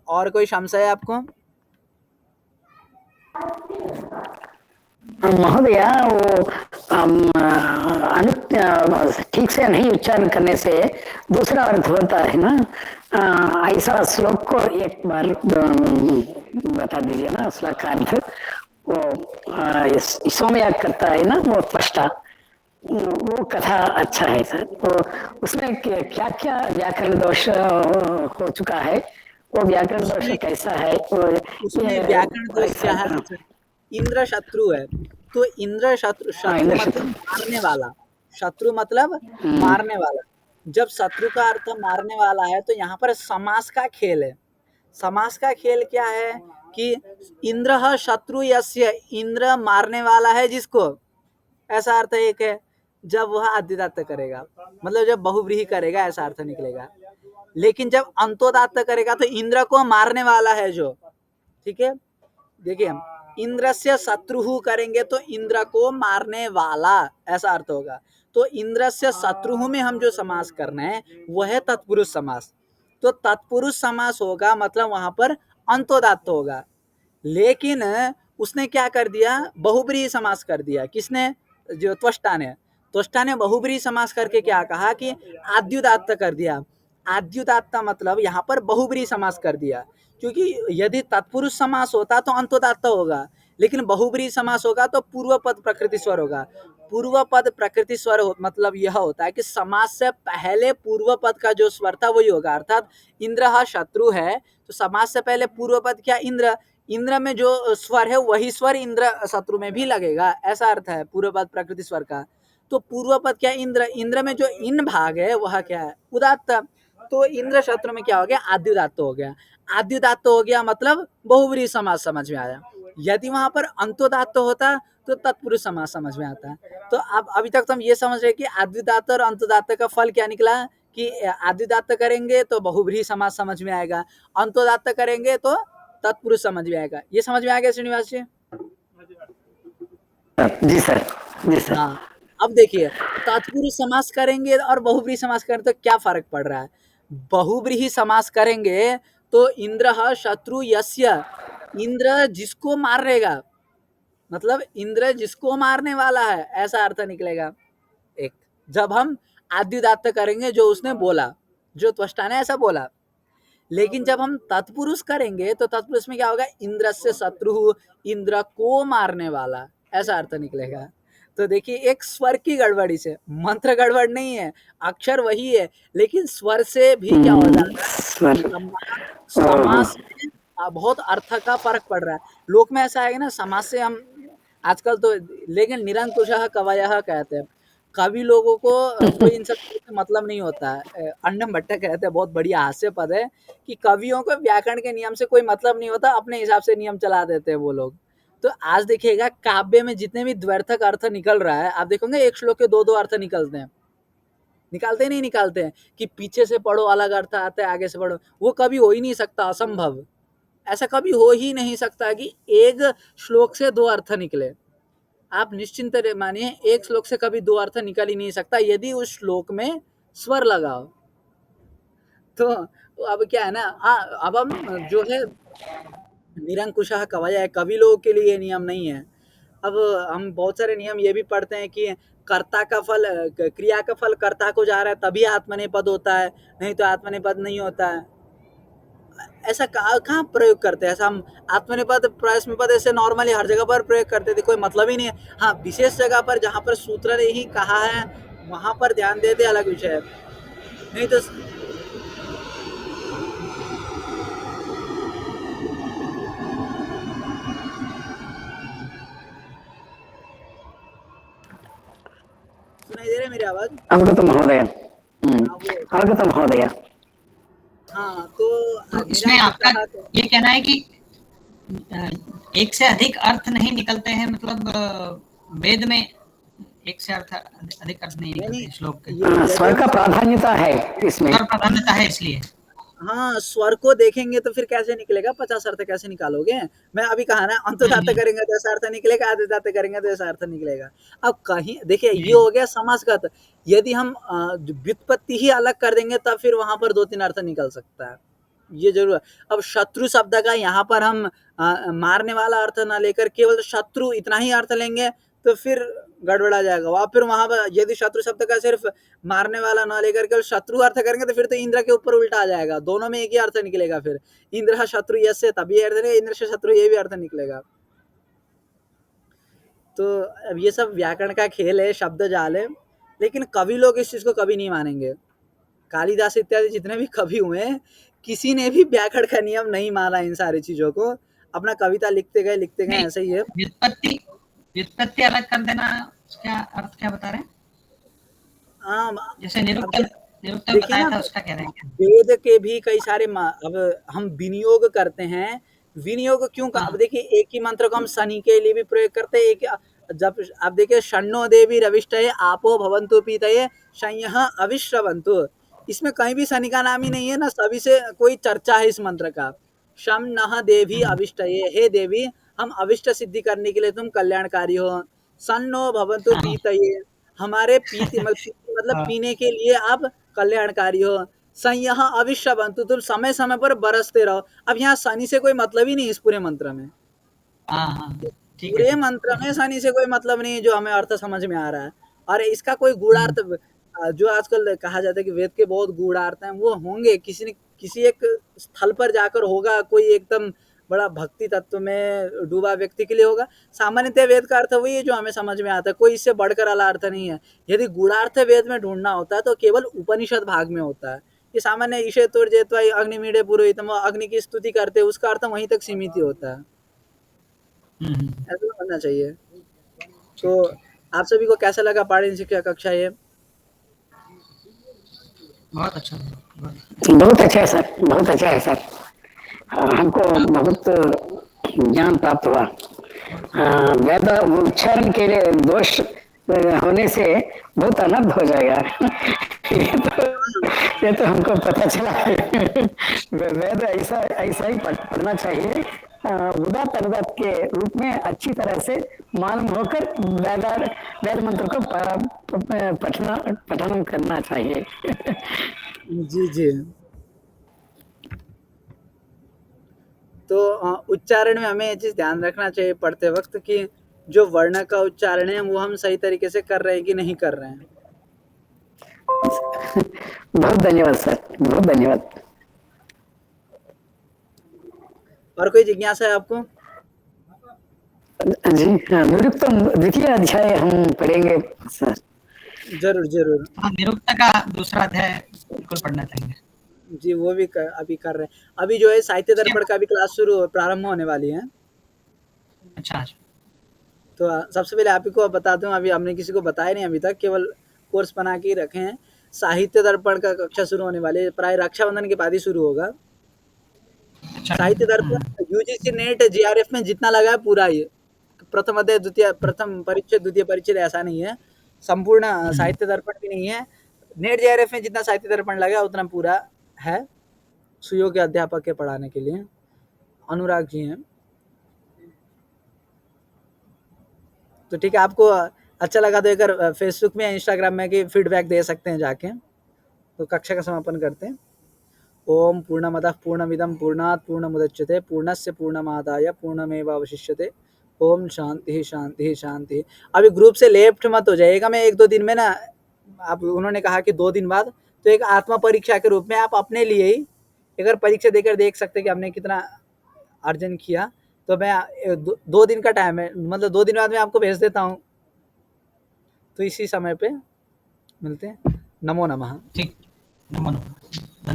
और कोई संशय है आपको? महोदय, वो ठीक से नहीं उच्चारण करने से दूसरा अर्थ होता है ना। ऐसा श्लोक को एक बार बता दीजिए ना। श्लोक का अर्थ वो सोमयाग करता है ना, वो फर्स्ट वो कथा अच्छा है सर। तो उसमें क्या क्या व्याकरण दोष हो चुका है, वो व्याकरण दोष उसमें कैसा है, और उसमें ये व्याकरण दोष क्या है? इंद्र शत्रु है, तो इंद्र शत्रु, हाँ, शत्रु इंद्र मतलब शत्रु। मारने वाला, शत्रु मतलब मारने वाला। जब शत्रु का अर्थ मारने वाला है तो यहाँ पर समास का खेल है। समास का खेल क्या है कि इंद्र शत्रु यस्य, इंद्र मारने वाला है जिसको, ऐसा अर्थ एक है। जब वह आद्यदात करेगा मतलब जब बहुव्रीहि करेगा ऐसा अर्थ निकलेगा। लेकिन जब अंतोदात करेगा तो इंद्र को मारने वाला है जो, ठीक है। देखिए इंद्र से शत्रु करेंगे तो इंद्र को मारने वाला ऐसा अर्थ होगा। तो इंद्र से शत्रु में हम जो समास करना है वह है तत्पुरुष समास। तो तत्पुरुष समास होगा मतलब वहां पर अंतोदात्त होगा। लेकिन उसने क्या कर दिया, बहुब्रीहि समास कर दिया। किसने? जो त्वष्टा ने। त्वष्टा ने बहुब्रीहि समास करके क्या कहा कि आद्युदात्त कर दिया। आद्युदात्त मतलब यहाँ पर बहुब्रीहि समास कर दिया, क्योंकि यदि तत्पुरुष समास होता तो अंतोदात्त होगा, लेकिन बहुब्रीहि समास होगा तो पूर्व पद प्रकृति स्वर होगा। पूर्व पद प्रकृति स्वर मतलब यह होता है कि समास से पहले पूर्व पद का जो स्वर था वही होगा। अर्थात इंद्र शत्रु है तो समास से पहले पूर्व पद क्या? इंद्र। इंद्र में जो स्वर है वही स्वर इंद्र शत्रु में भी लगेगा, ऐसा अर्थ है पूर्व पद प्रकृति स्वर का। तो पूर्व पद क्या? इंद्र। इंद्र में जो इन भाग है वह क्या है? उदात्त। तो इंद्र शत्रु में क्या हो गया? आद्युदात्त हो गया। आद्युदात्त हो गया मतलब बहुब्रीहि समास समझ में आया। यदि वहां पर अंतोदात्त होता तो तत्पुरुष समास समझ में आता। तो अब अभी तक तो हम ये समझ रहे कि आद्युदात्त और अंतोदात्त का फल क्या निकला कि आद्युदात्त करेंगे तो बहुब्रीहि समास समझ में आएगा, अंतोदात्त करेंगे तो तत्पुरुष समझ में आएगा। ये समझ में आ गया श्रीनिवास जी? जी सर, जी सर। हाँ। अब देखिए तत्पुरुष समास करेंगे और बहुब्रीहि समास करें तो क्या फर्क पड़ रहा है? बहुब्रीहि समास करेंगे तो इंद्र शत्रु यस्य, इंद्र जिसको मारेगा, मतलब इंद्र जिसको मारने वाला है ऐसा अर्थ निकलेगा एक। जब हम आद्युदात्त करेंगे जो उसने बोला, जो त्वष्टा ने ऐसा बोला। लेकिन जब हम तत्पुरुष करेंगे तो तत्पुरुष में क्या होगा? इंद्र से शत्रु, इंद्र को मारने वाला, ऐसा अर्थ निकलेगा। तो देखिए एक स्वर की गड़बड़ी से, मंत्र गड़बड़ नहीं है, अक्षर वही है, लेकिन स्वर से भी क्या हो जाता है? स्वर। समास में बहुत अर्थ का फर्क पड़ रहा है। लोक में ऐसा है ना, समास से हम आजकल तो, लेकिन निरंकुशः कवयः कहते हैं। कवि लोगों को कोई इन सब चीज़ों से मतलब नहीं होता है। अन्नम भट्ट कहते हैं, बहुत बढ़िया हास्य पद है, कि कवियों को व्याकरण के नियम से कोई मतलब नहीं होता, अपने हिसाब से नियम चला देते हैं वो लोग। तो आज देखिएगा काव्य में जितने भी द्व्यर्थक अर्थ निकल रहा है, आप देखोगे एक श्लोक के दो दो अर्थ निकलते हैं। निकालते नहीं निकालते हैं कि पीछे से पढ़ो अलग अर्थ आता है, आगे से पढ़ो, वो कभी हो ही नहीं सकता, असंभव। ऐसा कभी हो ही नहीं सकता कि एक श्लोक से दो अर्थ निकले। आप निश्चिंत मानिए एक श्लोक से कभी दो अर्थ निकल ही नहीं सकता यदि उस श्लोक में स्वर लगाओ। तो अब क्या है ना, अब हम जो है निरंकुशः कवयः, कवि लोगों के लिए ये नियम नहीं है। अब हम बहुत सारे नियम ये भी पढ़ते हैं कि कर्ता का फल, क्रिया का फल कर्ता को जा रहा है तभी आत्मनेपद होता है, नहीं तो आत्मनेपद नहीं होता है। ऐसा कहाँ प्रयोग करते हैं? ऐसा हम आत्मनेपद प्रश्नपद ऐसे नॉर्मली हर जगह पर प्रयोग करते थे, कोई मतलब ही नहीं है। हाँ, विशेष जगह पर जहाँ पर सूत्र ने ही कहा है वहां पर ध्यान देते, अलग विषय है। नहीं तो सुनाई दे रही है मेरी आवाज? अवगत महोदय। हाँ वो, अवगत महोदय। हाँ तो इसमें आपका ये कहना है कि एक से अधिक अर्थ नहीं निकलते हैं, मतलब वेद में एक से अधिक अर्थ नहीं निकलते श्लोक के। स्वर का प्राधान्यता है इसमें, स्वर प्राधान्यता है इसलिए। हाँ, स्वर को देखेंगे तो फिर कैसे निकलेगा? 50 अर्थ कैसे निकालोगे? मैं अभी कहा ना, अंतोदात्त करेंगे तो ऐसा अर्थ निकलेगा, आद्युदात्त करेंगे तो ऐसा अर्थ निकलेगा। अब कहीं देखिए ये हो गया समासगत। यदि हम व्युत्पत्ति ही अलग कर देंगे तब फिर वहां पर दो तीन अर्थ निकल सकता है, ये जरूर है। अब शत्रु शब्द का यहाँ पर हम मारने वाला अर्थ ना लेकर केवल शत्रु इतना ही अर्थ लेंगे तो फिर गड़बड़ा जाएगा। और फिर वहां पर यदि शत्रु शब्द का सिर्फ मारने वाला ना लेकर केवल शत्रु अर्थ करेंगे तो फिर तो इंद्र के ऊपर उल्टा आ जाएगा, दोनों में एक ही अर्थ निकलेगा। फिर इंद्र शत्रु यस्य तभी अर्थ है, इंद्र से शत्रु ये भी अर्थ निकलेगा। तो अब ये सब व्याकरण का खेल है, शब्द जाल है, लेकिन कवि लोग इस चीज को कभी नहीं मानेंगे। कालिदास इत्यादि जितने भी कवि हुए हैं, किसी ने भी व्याकरण का नियम नहीं माना इन सारी चीजों को, अपना कविता लिखते गए नहीं, ऐसे ही है। व्युत्पत्ति अलग कर देना, उसका अर्थ क्या बता रहे हैं? हाँ, जैसे निरुक्तम देखिए बताया ना, था, उसका कह रहे हैं क्या? वेद के भी कई सारे अब हम विनियोग करते हैं, विनियोग क्यों हाँ। अब देखिए एक ही मंत्र को हम शनि के लिए भी प्रयोग करते हैं, एक जब आप देखिए शन्नो देवी रविष्टये आपो भवन्तु पीतये शय्यः अविश्रवन्तु, इसमें कहीं भी शनि का नाम ही नहीं है ना, सभी से कोई चर्चा है इस मंत्र का। शम नः देवी अविष्टये, हे देवी हम अविष्ट सिद्धि करने के लिए तुम कल्याणकारी हो। सन्नो भवन्तु हाँ। पीतये, हमारे पीते मतलब हाँ। पीने के लिए आप कल्याणकारी हो। संयः अविश्रवन्तु, तुम समय समय पर बरसते रहो। अब यहाँ शनि से कोई मतलब ही नहीं इस पूरे मंत्र में, हाँ, ठीक है, पूरे ठीक मंत्र है। में शनि से कोई मतलब नहीं है जो हमें अर्थ समझ में आ रहा है। और इसका कोई गूढ़ार्थ जो आजकल कहा जाता है कि वेद के बहुत गूढ़ार्थ हैं, वो होंगे किसी एक स्थल पर जाकर होगा, कोई एकदम बड़ा भक्ति तत्व में डूबा व्यक्ति के लिए होगा। सामान्यतः वेद का अर्थ वही है जो हमें समझ में आता है, कोई इससे बढ़कर वाला अर्थ नहीं है। यदि गूढ़ार्थ वेद में ढूंढना होता है तो केवल उपनिषद भाग में होता है। ये सामान्य ईशे तुर जेत्वा अग्निमीडे पुरोहितम, अग्नि की स्तुति करते, उसका अर्थ वहीं तक सीमित ही होता है। ऐसा होना चाहिए। तो आप सभी को कैसा लगा पाठन शिक्षा कक्षा ये? बहुत अच्छा है, बहुत अच्छा है सर, बहुत अच्छा है सर। हमको बहुत ज्ञान प्राप्त हुआ। वेद उच्चारण के लिए दोष होने से बहुत अनर्थ हो जाएगा। ये तो हमको पता चला। वेद ऐसा ही पढ़ना चाहिए, उदात्त अनुदात के रूप में अच्छी तरह से मालूम होकर वेद मंत्र को पठन करना चाहिए। जी जी। तो उच्चारण में हमें ये चीज ध्यान रखना चाहिए पढ़ते वक्त कि जो वर्ण का उच्चारण है वो हम सही तरीके से कर रहे हैं कि नहीं कर रहे हैं। बहुत धन्यवाद सर, बहुत धन्यवाद। और कोई जिज्ञासा है आपको? जी हाँ, निरुक्तम द्वितीय अध्याय हम पढ़ेंगे सर। जरूर जरूर। हाँ, निरुक्त का दूसरा अध्याय बिल्कुल पढ़ना चाहिए। जी, वो भी अभी कर रहे हैं। अभी जो है साहित्य दर्पण का भी क्लास प्रारंभ होने वाली है। अच्छा। तो सबसे पहले आप ही को बता दूं, अभी हमने किसी को बताया नहीं अभी तक, केवल कोर्स बना के ही रखे हैं। साहित्य दर्पण का कक्षा शुरू होने वाली है, प्राय रक्षाबंधन के बाद ही शुरू होगा। अच्छा। साहित्य दर्पण यूजीसी नेट जीआरएफ में जितना लगा है पूरा ही, प्रथम अध्याय द्वितीय, प्रथम परिच्छेद द्वितीय परिच्छेद ऐसा नहीं है, संपूर्ण साहित्य दर्पण भी नहीं है। नेट जीआरएफ में जितना साहित्य दर्पण लगा उतना पूरा है, सुयोग्य अध्यापक के पढ़ाने के लिए। अनुराग जी हैं। तो ठीक है, आपको अच्छा लगा तो एक फेसबुक में या इंस्टाग्राम में कि फीडबैक दे सकते हैं जाके। तो कक्षा का समापन करते हैं। ओम पूर्णमदः पूर्णमिदं पूर्णात् पूर्णमुदच्यते पूर्णस्य पूर्णमादाय पूर्णमेवावशिष्यते। ओम शांति शांति शांति। अभी ग्रुप से लेफ्ट मत हो जाइएगा। मैं 1-2 दिन में ना, आप उन्होंने कहा कि 2 दिन बाद, तो एक आत्मा परीक्षा के रूप में आप अपने लिए ही एक बार परीक्षा देकर देख सकते हैं कि हमने कितना अर्जन किया। तो मैं 2 दिन का टाइम है, मतलब 2 दिन बाद मैं आपको भेज देता हूँ। तो इसी समय पे मिलते हैं। नमो नमः। ठीक, नमो नमः।